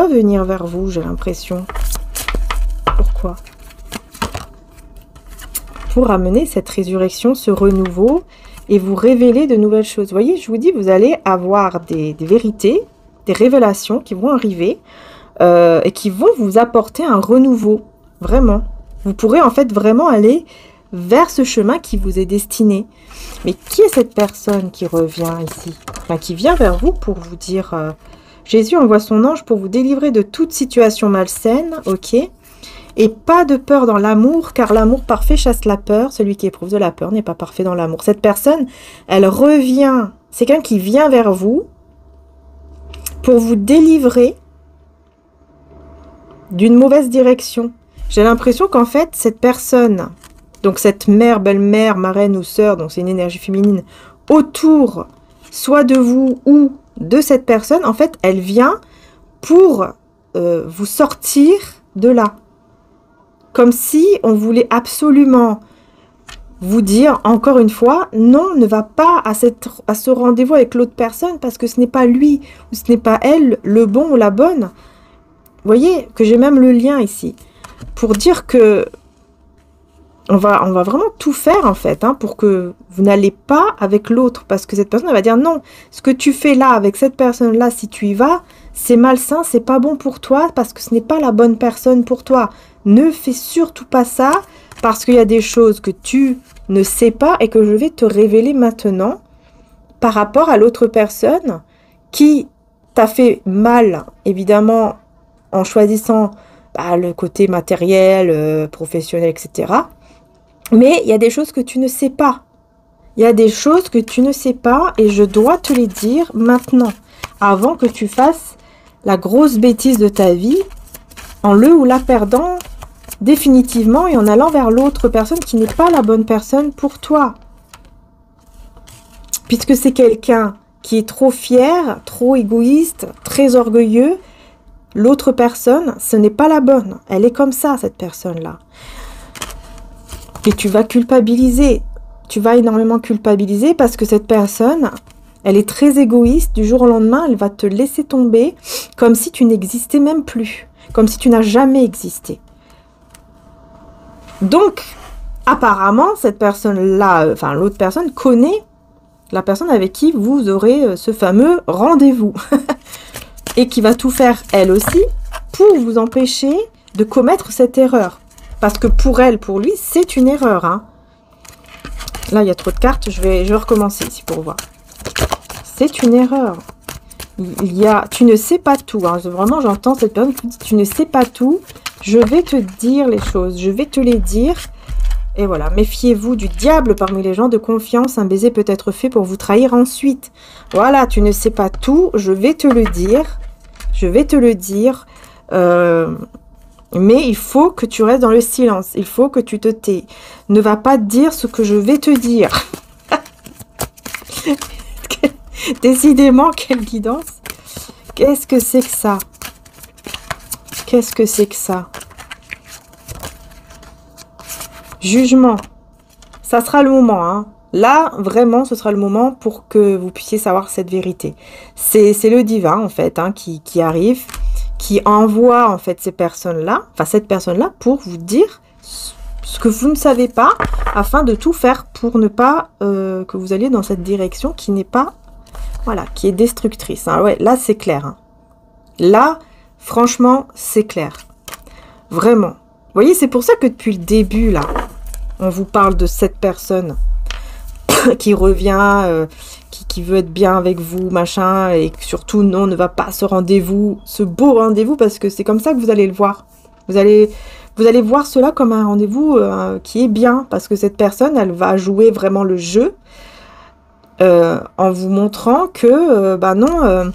venir vers vous, j'ai l'impression. Pourquoi? Pour amener cette résurrection, ce renouveau, et vous révéler de nouvelles choses. Vous voyez, je vous dis, vous allez avoir des vérités, des révélations qui vont arriver et qui vont vous apporter un renouveau, vraiment. Vous pourrez en fait vraiment aller vers ce chemin qui vous est destiné. Mais qui est cette personne qui revient ici? Enfin, qui vient vers vous pour vous dire Jésus envoie son ange pour vous délivrer de toute situation malsaine, ok? Et pas de peur dans l'amour, car l'amour parfait chasse la peur. Celui qui éprouve de la peur n'est pas parfait dans l'amour. Cette personne, elle revient. C'est quelqu'un qui vient vers vous pour vous délivrer d'une mauvaise direction. J'ai l'impression qu'en fait, cette personne, donc cette mère, belle-mère, marraine ou sœur, donc c'est une énergie féminine, autour, soit de vous ou de cette personne, en fait, elle vient pour vous sortir de là. Comme si on voulait absolument vous dire, encore une fois, non, ne va pas à ce rendez-vous avec l'autre personne parce que ce n'est pas lui ou ce n'est pas elle, le bon ou la bonne. Vous voyez que j'ai même le lien ici. Pour dire que on va vraiment tout faire en fait, hein, pour que vous n'allez pas avec l'autre. Parce que cette personne elle va dire non, ce que tu fais là avec cette personne-là, si tu y vas, c'est malsain, c'est pas bon pour toi parce que ce n'est pas la bonne personne pour toi. Ne fais surtout pas ça parce qu'il y a des choses que tu ne sais pas et que je vais te révéler maintenant par rapport à l'autre personne qui t'a fait mal, évidemment, en choisissant le côté matériel, professionnel, etc. Mais il y a des choses que tu ne sais pas. Il y a des choses que tu ne sais pas et je dois te les dire maintenant, avant que tu fasses la grosse bêtise de ta vie, en le ou la perdant définitivement et en allant vers l'autre personne qui n'est pas la bonne personne pour toi. Puisque c'est quelqu'un qui est trop fier, trop égoïste, très orgueilleux, l'autre personne, ce n'est pas la bonne. Elle est comme ça, cette personne-là. Et tu vas culpabiliser. Tu vas énormément culpabiliser parce que cette personne, elle est très égoïste. Du jour au lendemain, elle va te laisser tomber comme si tu n'existais même plus. Comme si tu n'as jamais existé. Donc, apparemment, cette personne-là, enfin l'autre personne, connaît la personne avec qui vous aurez ce fameux rendez-vous. Et qui va tout faire, elle aussi, pour vous empêcher de commettre cette erreur. Parce que pour elle, pour lui, c'est une erreur. Hein. Là, il y a trop de cartes, je vais recommencer ici pour voir. C'est une erreur. Tu ne sais pas tout. Hein. Vraiment, j'entends cette personne qui dit, tu ne sais pas tout. Je vais te dire les choses, je vais te les dire. Et voilà, méfiez-vous du diable parmi les gens de confiance. Un baiser peut être fait pour vous trahir ensuite. Voilà, tu ne sais pas tout, je vais te le dire. Je vais te le dire. Mais il faut que tu restes dans le silence. Il faut que tu te tais. Ne va pas dire ce que je vais te dire. Décidément, quelle guidance. Qu'est-ce que c'est que ça? Qu'est-ce que c'est que ça? Jugement. Ça sera le moment. Hein. Là, vraiment, ce sera le moment pour que vous puissiez savoir cette vérité. C'est le divin, en fait, hein, qui arrive, qui envoie, en fait, ces personnes-là, enfin, cette personne-là, pour vous dire ce que vous ne savez pas, afin de tout faire pour ne pas que vous alliez dans cette direction qui n'est pas, voilà, qui est destructrice. Hein. Ouais, là, c'est clair. Hein. Là, franchement, c'est clair. Vraiment. Vous voyez, c'est pour ça que depuis le début, là, on vous parle de cette personne qui revient, qui veut être bien avec vous, machin, et surtout, non, ne va pas à ce rendez-vous, ce beau rendez-vous, parce que c'est comme ça que vous allez le voir. Vous allez voir cela comme un rendez-vous qui est bien, parce que cette personne, elle va jouer vraiment le jeu, en vous montrant que, non,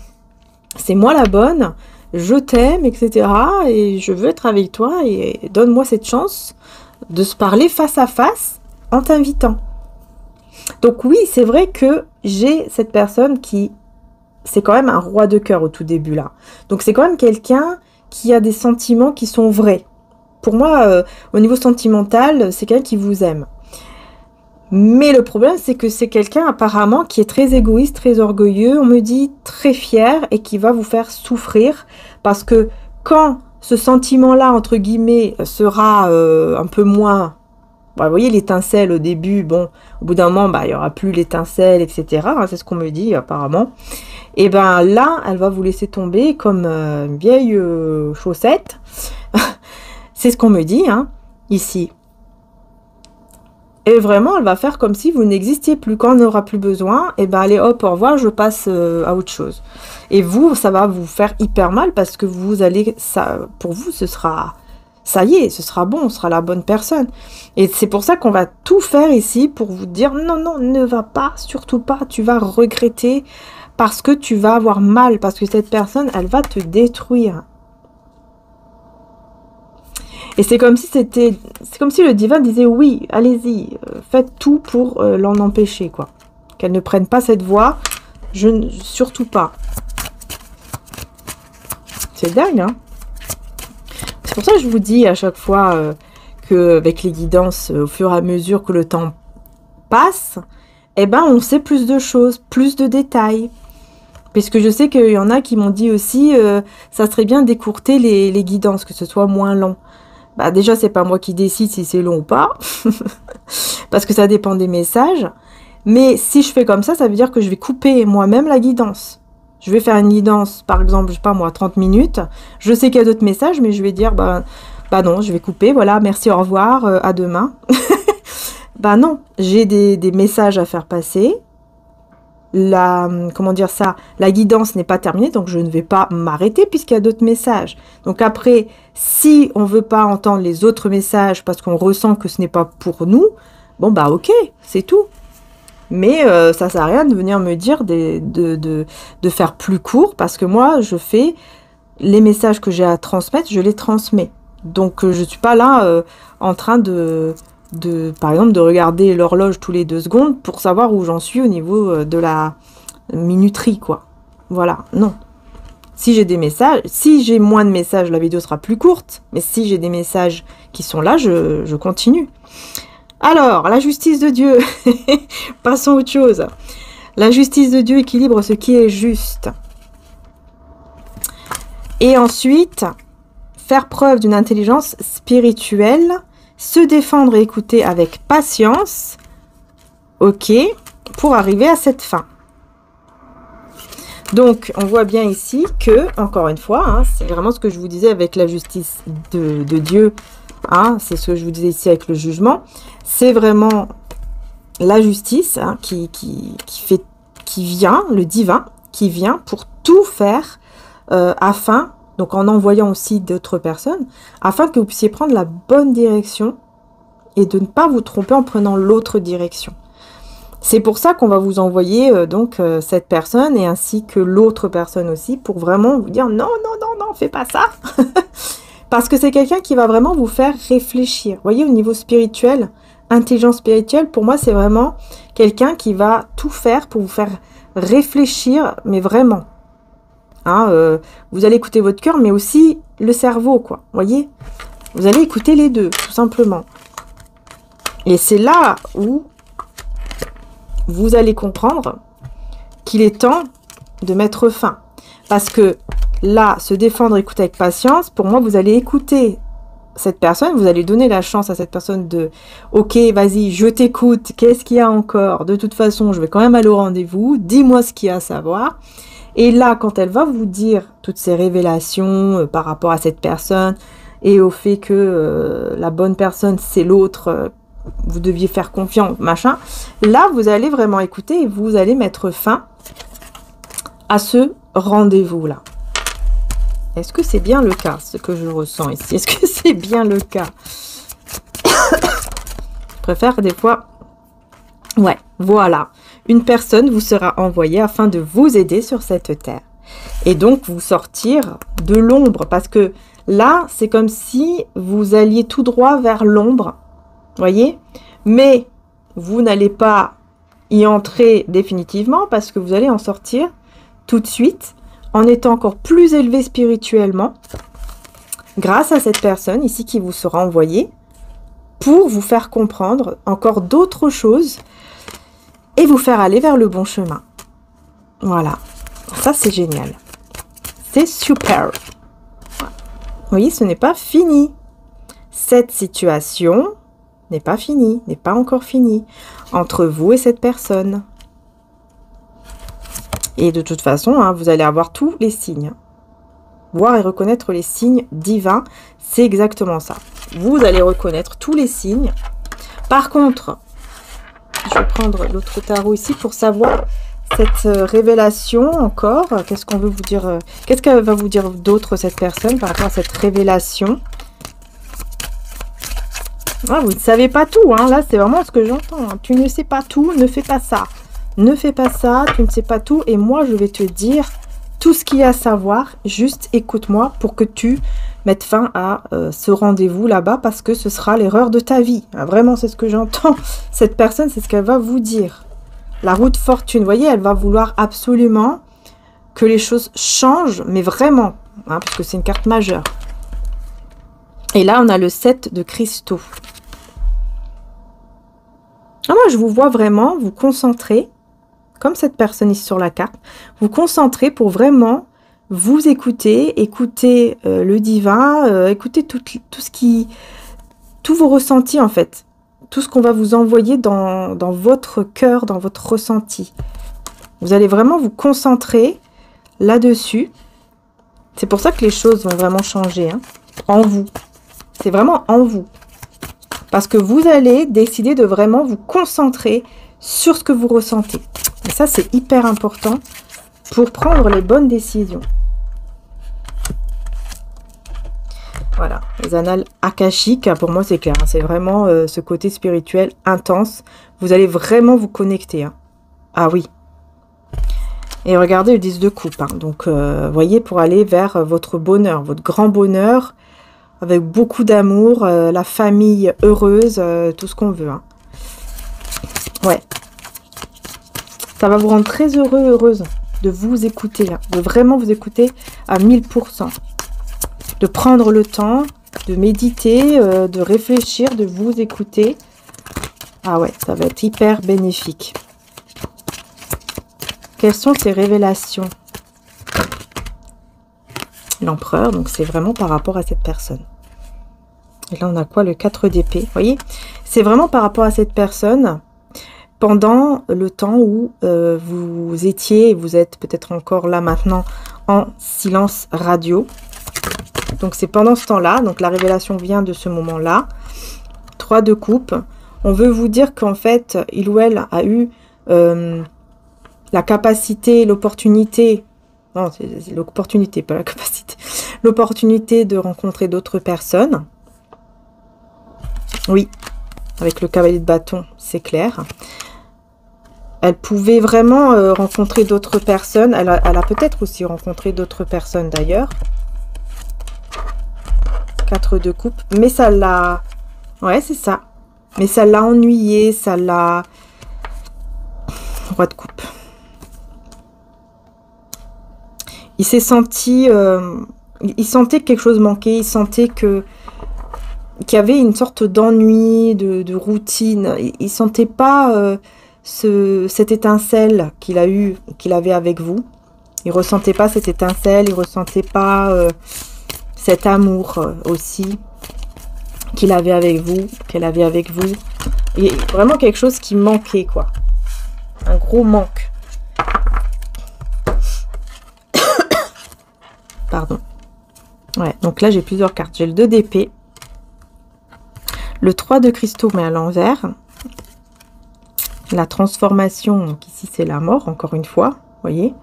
c'est moi la bonne, je t'aime, etc. Et je veux être avec toi et donne-moi cette chance de se parler face à face en t'invitant. Donc oui, c'est vrai que j'ai cette personne qui, c'est quand même un roi de cœur au tout début là. Donc c'est quand même quelqu'un qui a des sentiments qui sont vrais. Pour moi, au niveau sentimental, c'est quelqu'un qui vous aime. Mais le problème, c'est que c'est quelqu'un apparemment qui est très égoïste, très orgueilleux, on me dit très fier et qui va vous faire souffrir parce que quand ce sentiment-là, entre guillemets, sera un peu moins... vous voyez l'étincelle au début, bon, au bout d'un moment, il n'y aura plus l'étincelle, etc. Hein, c'est ce qu'on me dit apparemment. Et ben là, elle va vous laisser tomber comme une vieille chaussette. C'est ce qu'on me dit, hein, ici. Et vraiment, elle va faire comme si vous n'existiez plus. Quand on n'aura plus besoin, et ben allez hop, au revoir, je passe à autre chose. Et vous, ça va vous faire hyper mal parce que vous allez, ça, pour vous, ce sera, ça y est, ce sera bon, ce sera la bonne personne. Et c'est pour ça qu'on va tout faire ici pour vous dire non, non, ne va pas, surtout pas, tu vas regretter parce que tu vas avoir mal, parce que cette personne, elle va te détruire. Et c'est comme si le divin disait oui, allez-y, faites tout pour l'en empêcher, quoi. Qu'elle ne prenne pas cette voie, surtout pas. C'est dingue, hein. C'est pour ça que je vous dis à chaque fois qu'avec les guidances, au fur et à mesure que le temps passe, eh ben on sait plus de choses, plus de détails. Puisque je sais qu'il y en a qui m'ont dit aussi, ça serait bien d'écourter les guidances, que ce soit moins long. Bah déjà, c'est pas moi qui décide si c'est long ou pas, parce que ça dépend des messages. Mais si je fais comme ça veut dire que je vais couper moi-même la guidance. Je vais faire une guidance, par exemple, je sais pas moi, 30 minutes. Je sais qu'il y a d'autres messages, mais je vais dire, bah non, je vais couper, voilà, merci, au revoir, à demain. Bah non, j'ai des messages à faire passer. comment dire ça, la guidance n'est pas terminée, donc je ne vais pas m'arrêter puisqu'il y a d'autres messages. Donc après, si on veut pas entendre les autres messages parce qu'on ressent que ce n'est pas pour nous, bon bah ok, c'est tout. Mais ça sert à rien de venir me dire de faire plus court, parce que moi, je fais les messages que j'ai à transmettre, je les transmets. Donc, je ne suis pas là en train par exemple, de regarder l'horloge tous les 2 secondes pour savoir où j'en suis au niveau de la minuterie, quoi. Voilà, non. Si j'ai des messages, si j'ai moins de messages, la vidéo sera plus courte. Mais si j'ai des messages qui sont là, je continue. Alors, la justice de Dieu. Passons à autre chose. La justice de Dieu équilibre ce qui est juste. Et ensuite, faire preuve d'une intelligence spirituelle, se défendre et écouter avec patience, ok, pour arriver à cette fin. Donc, on voit bien ici que, encore une fois, hein, c'est vraiment ce que je vous disais avec la justice de Dieu, hein, c'est ce que je vous disais ici avec le jugement, c'est vraiment la justice hein, qui vient, le divin, qui vient pour tout faire afin, donc en envoyant aussi d'autres personnes, afin que vous puissiez prendre la bonne direction et de ne pas vous tromper en prenant l'autre direction. C'est pour ça qu'on va vous envoyer cette personne et ainsi que l'autre personne aussi pour vraiment vous dire non, non, non, non, fais pas ça. Parce que c'est quelqu'un qui va vraiment vous faire réfléchir. Vous voyez, au niveau spirituel, intelligence spirituelle, pour moi, c'est vraiment quelqu'un qui va tout faire pour vous faire réfléchir, mais vraiment. Hein, vous allez écouter votre cœur, mais aussi le cerveau, quoi. Vous voyez, vous allez écouter les deux, tout simplement. Et c'est là où vous allez comprendre qu'il est temps de mettre fin. Parce que là, se défendre, écouter avec patience, pour moi, vous allez écouter cette personne, vous allez donner la chance à cette personne de « Ok, vas-y, je t'écoute, qu'est-ce qu'il y a encore? De toute façon, je vais quand même aller au rendez-vous, dis-moi ce qu'il y a à savoir. » Et là, quand elle va vous dire toutes ces révélations par rapport à cette personne et au fait que la bonne personne, c'est l'autre, vous deviez faire confiance, machin, là, vous allez vraiment écouter et vous allez mettre fin à ce rendez-vous-là. Est-ce que c'est bien le cas, ce que je ressens ici? Est-ce que c'est bien le cas? Je préfère des fois... Ouais, voilà. Une personne vous sera envoyée afin de vous aider sur cette terre. Et donc, vous sortir de l'ombre. Parce que là, c'est comme si vous alliez tout droit vers l'ombre. Voyez? Mais vous n'allez pas y entrer définitivement parce que vous allez en sortir tout de suite en étant encore plus élevé spirituellement grâce à cette personne ici qui vous sera envoyée pour vous faire comprendre encore d'autres choses et vous faire aller vers le bon chemin. Voilà. Ça, c'est génial. C'est super. Vous voyez, ce n'est pas fini. Cette situation n'est pas finie, n'est pas encore finie entre vous et cette personne. Et de toute façon, hein, vous allez avoir tous les signes. Voir et reconnaître les signes divins, c'est exactement ça. Vous allez reconnaître tous les signes. Par contre, je vais prendre l'autre tarot ici pour savoir cette révélation encore. Qu'est-ce qu'on veut vous dire? Qu'est-ce qu'elle va vous dire d'autre, cette personne, par rapport à cette révélation? Ah, vous ne savez pas tout, hein. Là, c'est vraiment ce que j'entends. Hein. Tu ne sais pas tout, ne fais pas ça. Ne fais pas ça, tu ne sais pas tout. Et moi, je vais te dire tout ce qu'il y a à savoir. Juste écoute-moi pour que tu mettes fin à ce rendez-vous là-bas. Parce que ce sera l'erreur de ta vie. Ah, vraiment, c'est ce que j'entends. Cette personne, c'est ce qu'elle va vous dire. La roue de fortune, vous voyez, elle va vouloir absolument que les choses changent. Mais vraiment, hein, puisque c'est une carte majeure. Et là, on a le 7 de cristaux. Ah, moi, je vous vois vraiment vous concentrer, comme cette personne ici sur la carte, vous concentrer pour vraiment vous écouter, écouter le divin, écouter tout ce qui... tous vos ressentis, en fait. Tout ce qu'on va vous envoyer dans votre cœur, dans votre ressenti. Vous allez vraiment vous concentrer là-dessus. C'est pour ça que les choses vont vraiment changer, hein, en vous. C'est vraiment en vous. Parce que vous allez décider de vraiment vous concentrer sur ce que vous ressentez. Et ça, c'est hyper important pour prendre les bonnes décisions. Voilà, les annales akashiques, pour moi, c'est clair. Hein, c'est vraiment ce côté spirituel intense. Vous allez vraiment vous connecter. Hein. Ah oui. Et regardez le 10 de coupe. Hein. Donc, voyez, pour aller vers votre bonheur, votre grand bonheur, avec beaucoup d'amour, la famille heureuse, tout ce qu'on veut. Hein. Ouais. Ça va vous rendre très heureux, heureuse de vous écouter, hein, de vraiment vous écouter à 1000%. De prendre le temps, de méditer, de réfléchir, de vous écouter. Ah ouais, ça va être hyper bénéfique. Quelles sont ces révélations? L'empereur, donc c'est vraiment par rapport à cette personne. Et là, on a quoi? Le 4 d'épée. Vous voyez? C'est vraiment par rapport à cette personne pendant le temps où vous étiez, et vous êtes peut-être encore là maintenant, en silence radio. Donc, c'est pendant ce temps-là. Donc, la révélation vient de ce moment-là. 3 de coupe. On veut vous dire qu'en fait, il ou elle a eu la capacité, l'opportunité. Non, c'est l'opportunité, pas la capacité. L'opportunité de rencontrer d'autres personnes. Oui, avec le cavalier de bâton, c'est clair. Elle pouvait vraiment rencontrer d'autres personnes. Elle a peut-être aussi rencontré d'autres personnes d'ailleurs. 4 de coupe. Mais ça l'a... Ouais, c'est ça. Mais ça l'a ennuyé, ça l'a... Roi de coupe. Il s'est senti... il sentait que quelque chose manquait. Il sentait que... qu'il y avait une sorte d'ennui, de routine. Il sentait pas cette étincelle qu'il a eu, qu'il avait avec vous. Il ressentait pas cette étincelle, il ressentait pas cet amour aussi qu'il avait avec vous, qu'elle avait avec vous. Il y a vraiment quelque chose qui manquait, quoi. Un gros manque. Pardon. Ouais, donc là, j'ai plusieurs cartes. J'ai le 2 d'épée. Le 3 de cristaux, mais à l'envers. La transformation, donc ici, c'est la mort, encore une fois. Vous voyez?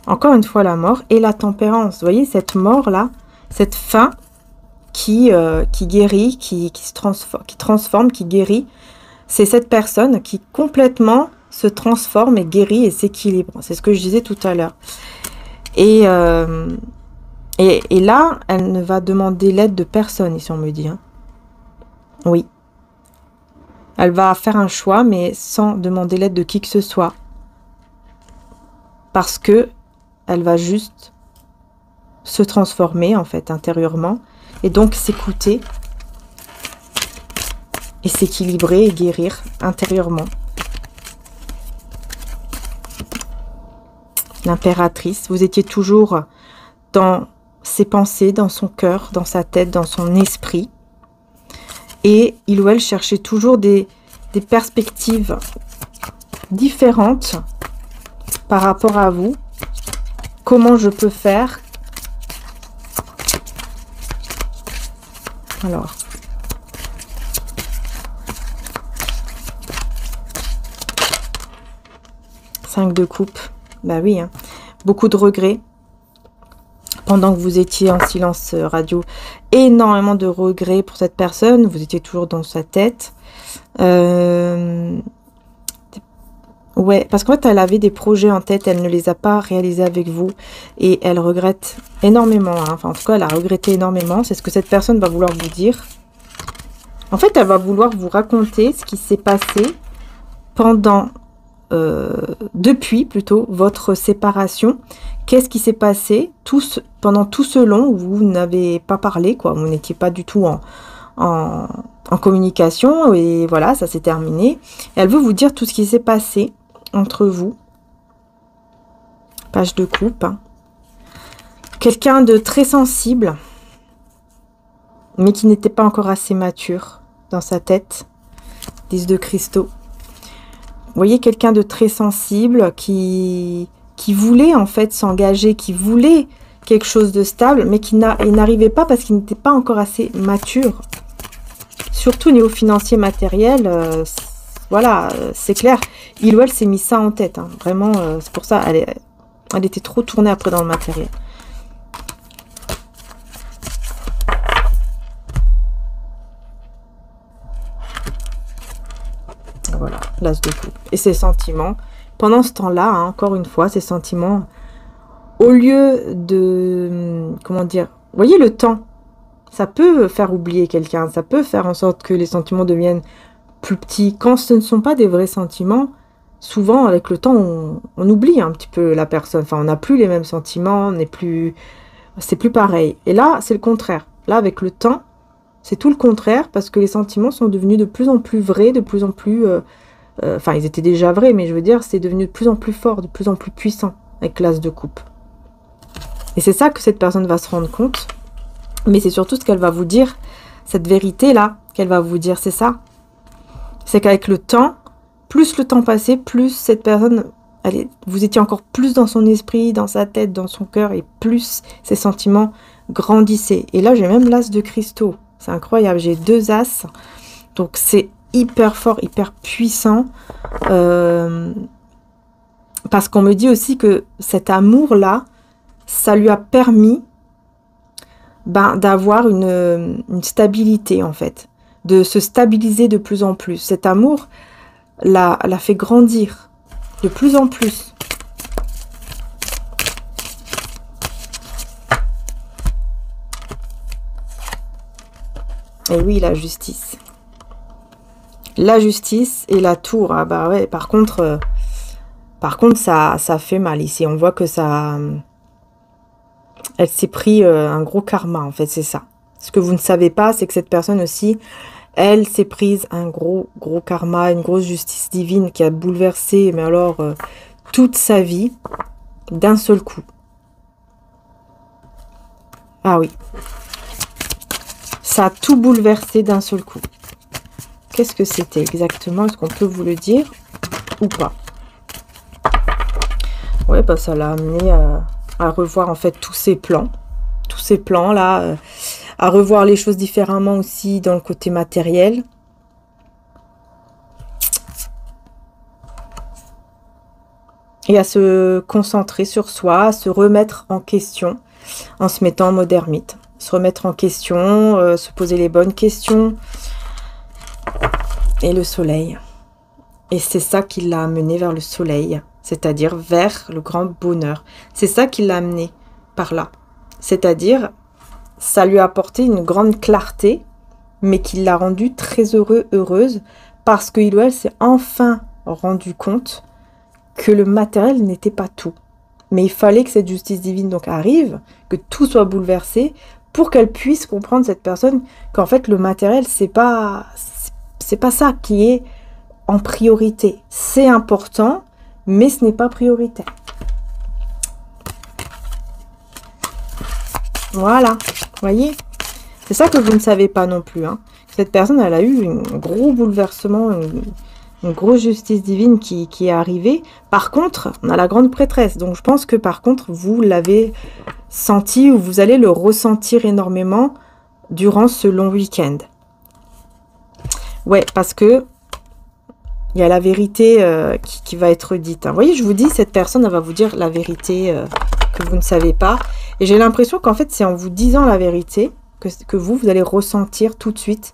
Encore une fois, la mort. Et la tempérance. Vous voyez, cette mort-là, cette fin qui guérit, qui transforme, qui guérit. C'est cette personne qui complètement se transforme et guérit et s'équilibre. C'est ce que je disais tout à l'heure. Et là, elle ne va demander l'aide de personne, ici on me dit. Hein. Oui. Elle va faire un choix, mais sans demander l'aide de qui que ce soit. Parce que elle va juste se transformer, en fait, intérieurement. Et donc s'écouter. Et s'équilibrer et guérir intérieurement. L'impératrice. Vous étiez toujours dans ses pensées, dans son cœur, dans sa tête, dans son esprit. Et il ou elle cherchait toujours des perspectives différentes par rapport à vous. Comment je peux faire? Alors. Cinq de coupe. Bah oui, hein. Beaucoup de regrets. Pendant que vous étiez en silence radio, énormément de regrets pour cette personne. Vous étiez toujours dans sa tête. Ouais, parce qu'en fait, elle avait des projets en tête. Elle ne les a pas réalisés avec vous. Et elle regrette énormément. Hein. Enfin, en tout cas, elle a regretté énormément. C'est ce que cette personne va vouloir vous dire. En fait, elle va vouloir vous raconter ce qui s'est passé pendant... depuis plutôt votre séparation. Qu'est-ce qui s'est passé pendant tout ce long où vous n'avez pas parlé, quoi. Vous n'étiez pas du tout en communication et voilà, ça s'est terminé. Et elle veut vous dire tout ce qui s'est passé entre vous. Page de coupe. Hein. Quelqu'un de très sensible, mais qui n'était pas encore assez mature dans sa tête. 10 de cristaux. Vous voyez quelqu'un de très sensible qui voulait en fait s'engager, qui voulait quelque chose de stable, mais qui n'arrivait pas parce qu'il n'était pas encore assez mature. Surtout au niveau financier, matériel, voilà, c'est clair. Il ou elle s'est mis ça en tête. Hein. Vraiment, c'est pour ça, elle était trop tournée après dans le matériel. Voilà, l'as de coupe. Et ses sentiments. Pendant ce temps-là, hein, encore une fois, ces sentiments, au lieu de... Comment dire? Vous voyez, le temps, ça peut faire oublier quelqu'un. Ça peut faire en sorte que les sentiments deviennent plus petits. Quand ce ne sont pas des vrais sentiments, souvent, avec le temps, on oublie un petit peu la personne. Enfin, on n'a plus les mêmes sentiments, c'est plus pareil. Et là, c'est le contraire. Là, avec le temps, c'est tout le contraire, parce que les sentiments sont devenus de plus en plus vrais, de plus en plus... Enfin, ils étaient déjà vrais, mais je veux dire, c'est devenu de plus en plus fort, de plus en plus puissant, avec l'as de coupe. Et c'est ça que cette personne va se rendre compte. Mais c'est surtout ce qu'elle va vous dire, cette vérité-là, qu'elle va vous dire, c'est ça. C'est qu'avec le temps, plus le temps passait, plus cette personne, vous étiez encore plus dans son esprit, dans sa tête, dans son cœur, et plus ses sentiments grandissaient. Et là, j'ai même l'as de cristaux. C'est incroyable, j'ai 2 as. Donc, c'est hyper fort, hyper puissant. Parce qu'on me dit aussi que cet amour-là, ça lui a permis d'avoir une stabilité, en fait. De se stabiliser de plus en plus. Cet amour l'a fait grandir de plus en plus. Et oui, la justice. La justice et la tour. Ah bah ouais, par contre, ça fait mal ici. On voit que ça... Elle s'est pris un gros karma, en fait, c'est ça. Ce que vous ne savez pas, c'est que cette personne aussi, elle s'est prise un gros karma, une grosse justice divine qui a bouleversé, mais alors, toute sa vie, d'un seul coup. Ah oui. Ça a tout bouleversé d'un seul coup. Qu'est-ce que c'était exactement? Est-ce qu'on peut vous le dire ou pas? Ouais, bah ça l'a amené à revoir en fait tous ses plans là, à revoir les choses différemment aussi dans le côté matériel. Et à se concentrer sur soi, à se remettre en question en se mettant en mode ermite. Se remettre en question, se poser les bonnes questions. Et le soleil. Et c'est ça qui l'a amené vers le soleil, c'est-à-dire vers le grand bonheur. C'est ça qui l'a amené par là. C'est-à-dire, ça lui a apporté une grande clarté, mais qui l'a rendue très heureuse, parce qu'il ou elle s'est enfin rendu compte que le matériel n'était pas tout. Mais il fallait que cette justice divine donc arrive, que tout soit bouleversé, pour qu'elle puisse comprendre, cette personne, qu'en fait le matériel, c'est pas ça qui est en priorité. C'est important, mais ce n'est pas prioritaire. Voilà, voyez, c'est ça que vous ne savez pas non plus. Hein. Cette personne, elle a eu un gros bouleversement, une grosse justice divine qui est arrivée. Par contre, on a la grande prêtresse. Donc, je pense que par contre, vous l'avez senti ou vous allez le ressentir énormément durant ce long week-end. Ouais, parce que il y a la vérité qui va être dite. Hein. Vous voyez, je vous dis, cette personne, elle va vous dire la vérité que vous ne savez pas. Et j'ai l'impression qu'en fait, c'est en vous disant la vérité que vous allez ressentir tout de suite.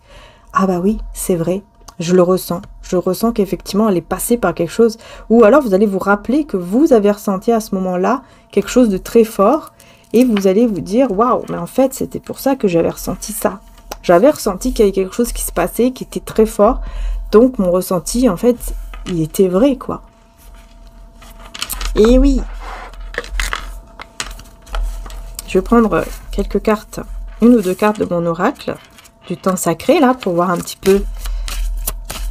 Ah bah oui, c'est vrai, je le ressens. Je ressens qu'effectivement, elle est passée par quelque chose. Ou alors, vous allez vous rappeler que vous avez ressenti à ce moment-là quelque chose de très fort. Et vous allez vous dire, waouh, mais en fait, c'était pour ça que j'avais ressenti ça. J'avais ressenti qu'il y avait quelque chose qui se passait, qui était très fort. Donc, mon ressenti, en fait, il était vrai, quoi. Et oui. Je vais prendre quelques cartes, une ou deux cartes de mon oracle, du temps sacré, là, pour voir un petit peu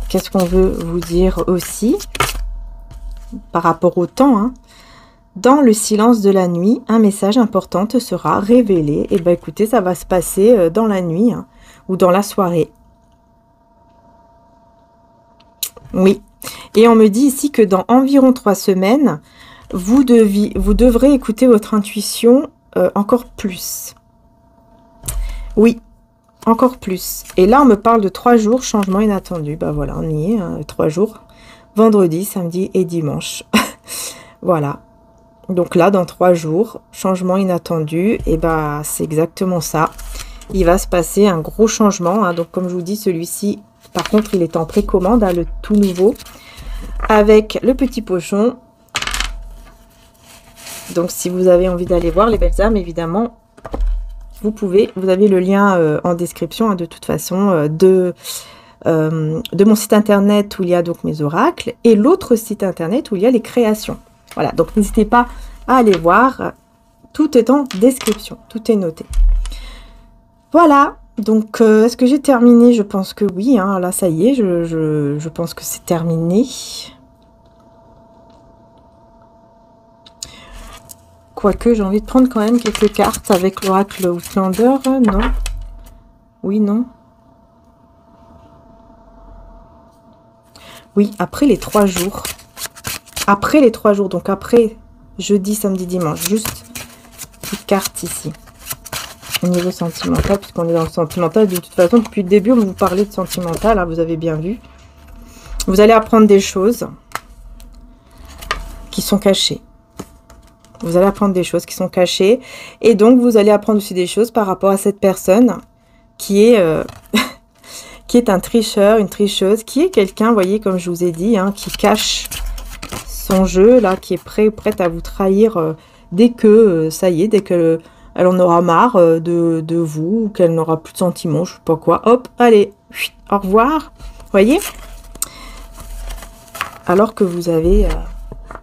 qu'est-ce qu'on veut vous dire aussi, par rapport au temps, hein. Dans le silence de la nuit, un message important te sera révélé. Et bien, écoutez, ça va se passer dans la nuit, hein, ou dans la soirée. Oui. Et on me dit ici que dans environ 3 semaines, vous devrez écouter votre intuition encore plus. Oui. encore plus. Et là, on me parle de 3 jours, changement inattendu. Bah voilà, on y est, hein, 3 jours. Vendredi, samedi et dimanche. Voilà. Donc là, dans 3 jours, changement inattendu. Et bah, c'est exactement ça. Il va se passer un gros changement. Hein. Donc, comme je vous dis, celui-ci, par contre, il est en précommande, hein, le tout nouveau. Avec le petit pochon. Donc, si vous avez envie d'aller voir les belles âmes, évidemment, vous pouvez. Vous avez le lien en description, hein, de toute façon, de mon site internet où il y a donc mes oracles et l'autre site internet où il y a les créations. Voilà, donc n'hésitez pas à aller voir. Tout est en description, tout est noté. Voilà, donc est-ce que j'ai terminé? Je pense que oui, hein, là ça y est, je pense que c'est terminé. Quoique j'ai envie de prendre quand même quelques cartes avec l'oracle Outlander, non? Oui, non? Oui, après les 3 jours. Après les 3 jours, donc après jeudi, samedi, dimanche. Juste petite carte ici. Au niveau sentimental, puisqu'on est dans le sentimental. De toute façon, depuis le début, on vous parlait de sentimental. Hein, vous avez bien vu. Vous allez apprendre des choses qui sont cachées. Vous allez apprendre des choses qui sont cachées. Et donc, vous allez apprendre aussi des choses par rapport à cette personne qui est... qui est un tricheur, une tricheuse, qui est quelqu'un, vous voyez, comme je vous ai dit, hein, qui cache son jeu, là, qui est prête à vous trahir dès que, ça y est, dès qu'elle en aura marre de vous, ou qu'elle n'aura plus de sentiments, je sais pas quoi. Hop, allez, au revoir, vous voyez. Alors que vous avez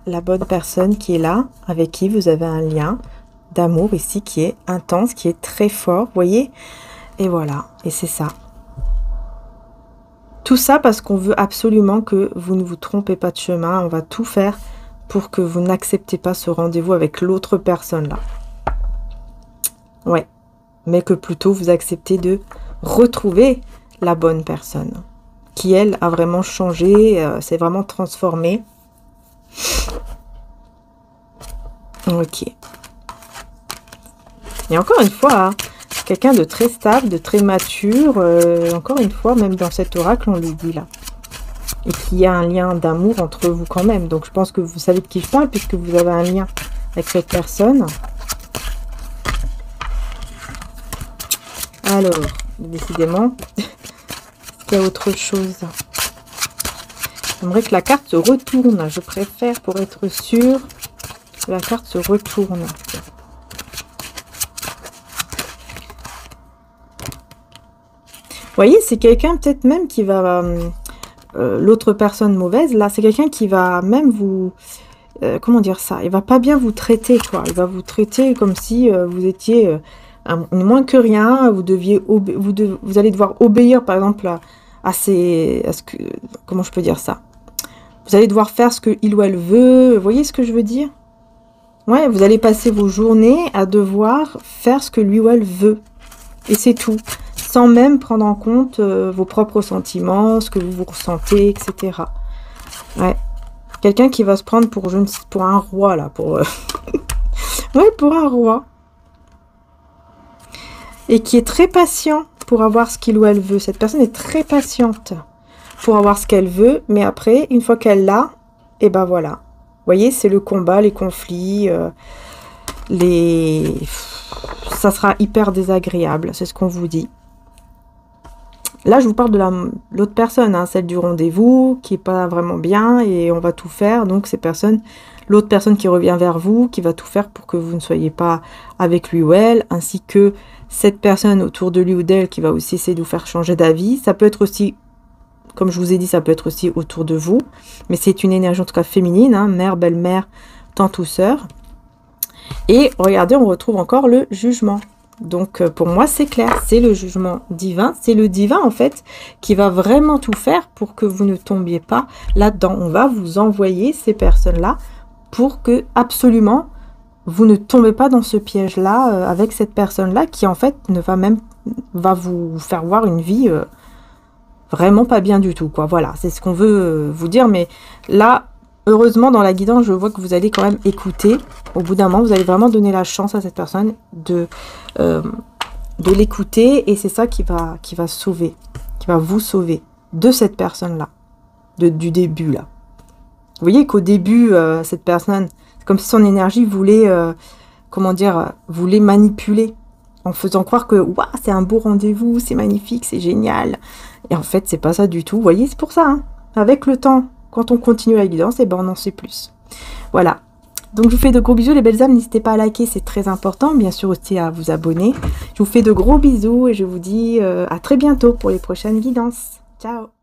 la bonne personne qui est là, avec qui vous avez un lien d'amour ici, qui est intense, qui est très fort, vous voyez. Et voilà, et c'est ça. Tout ça parce qu'on veut absolument que vous ne vous trompez pas de chemin. On va tout faire pour que vous n'acceptez pas ce rendez-vous avec l'autre personne là. Ouais. Mais que plutôt vous acceptez de retrouver la bonne personne. Qui elle a vraiment changé, s'est vraiment transformée. Ok. Et encore une fois... Hein, quelqu'un de très stable, de très mature, encore une fois, même dans cet oracle, on le dit là. Et qu'il y a un lien d'amour entre vous quand même. Donc je pense que vous savez de qui je parle, puisque vous avez un lien avec cette personne. Alors, décidément, il y a autre chose. J'aimerais que la carte se retourne. Je préfère, pour être sûre, que la carte se retourne. Vous voyez, c'est quelqu'un peut-être même qui va... l'autre personne mauvaise, là, c'est quelqu'un qui va même vous... comment dire ça? Il va pas bien vous traiter, quoi. Il va vous traiter comme si vous étiez moins que rien. Vous deviez... vous allez devoir obéir, par exemple, à ce que... Comment je peux dire ça? Vous allez devoir faire ce qu'il ou elle veut. Vous voyez ce que je veux dire? Ouais, vous allez passer vos journées à devoir faire ce que lui ou elle veut. Et c'est tout. Sans même prendre en compte vos propres sentiments, ce que vous ressentez, etc. Ouais. Quelqu'un qui va se prendre pour un roi, là. Ouais, pour un roi. Et qui est très patient pour avoir ce qu'il ou elle veut. Cette personne est très patiente pour avoir ce qu'elle veut. Mais après, une fois qu'elle l'a, et ben voilà. Vous voyez, c'est le combat, les conflits, ça sera hyper désagréable. C'est ce qu'on vous dit. Là, je vous parle de l'autre personne, hein, celle du rendez-vous, qui n'est pas vraiment bien, et on va tout faire. Donc, l'autre personne qui revient vers vous, qui va tout faire pour que vous ne soyez pas avec lui ou elle, ainsi que cette personne autour de lui ou d'elle qui va aussi essayer de vous faire changer d'avis. Ça peut être aussi, comme je vous ai dit, ça peut être aussi autour de vous, mais c'est une énergie en tout cas féminine, hein, mère, belle-mère, tante ou sœur. Et regardez, on retrouve encore le jugement. Donc, pour moi, c'est clair, c'est le jugement divin. C'est le divin, en fait, qui va vraiment tout faire pour que vous ne tombiez pas là-dedans. On va vous envoyer ces personnes-là pour que, absolument, vous ne tombez pas dans ce piège-là avec cette personne-là qui, en fait, va vous faire voir une vie vraiment pas bien du tout, quoi. Voilà, c'est ce qu'on veut vous dire. Mais là, heureusement, dans la guidance, je vois que vous allez quand même écouter. Au bout d'un moment, vous allez vraiment donner la chance à cette personne de l'écouter, et c'est ça qui va sauver, qui va vous sauver de cette personne-là, du début, là. Vous voyez qu'au début, cette personne, c'est comme si son énergie voulait, comment dire, voulait manipuler, en faisant croire que waouh, c'est un beau rendez-vous, c'est magnifique, c'est génial. Et en fait, c'est pas ça du tout. Vous voyez, c'est pour ça, hein. Avec le temps, quand on continue la guidance, et ben on en sait plus. Voilà. Donc je vous fais de gros bisous les belles âmes, n'hésitez pas à liker, c'est très important, bien sûr aussi à vous abonner. Je vous fais de gros bisous et je vous dis à très bientôt pour les prochaines guidances. Ciao!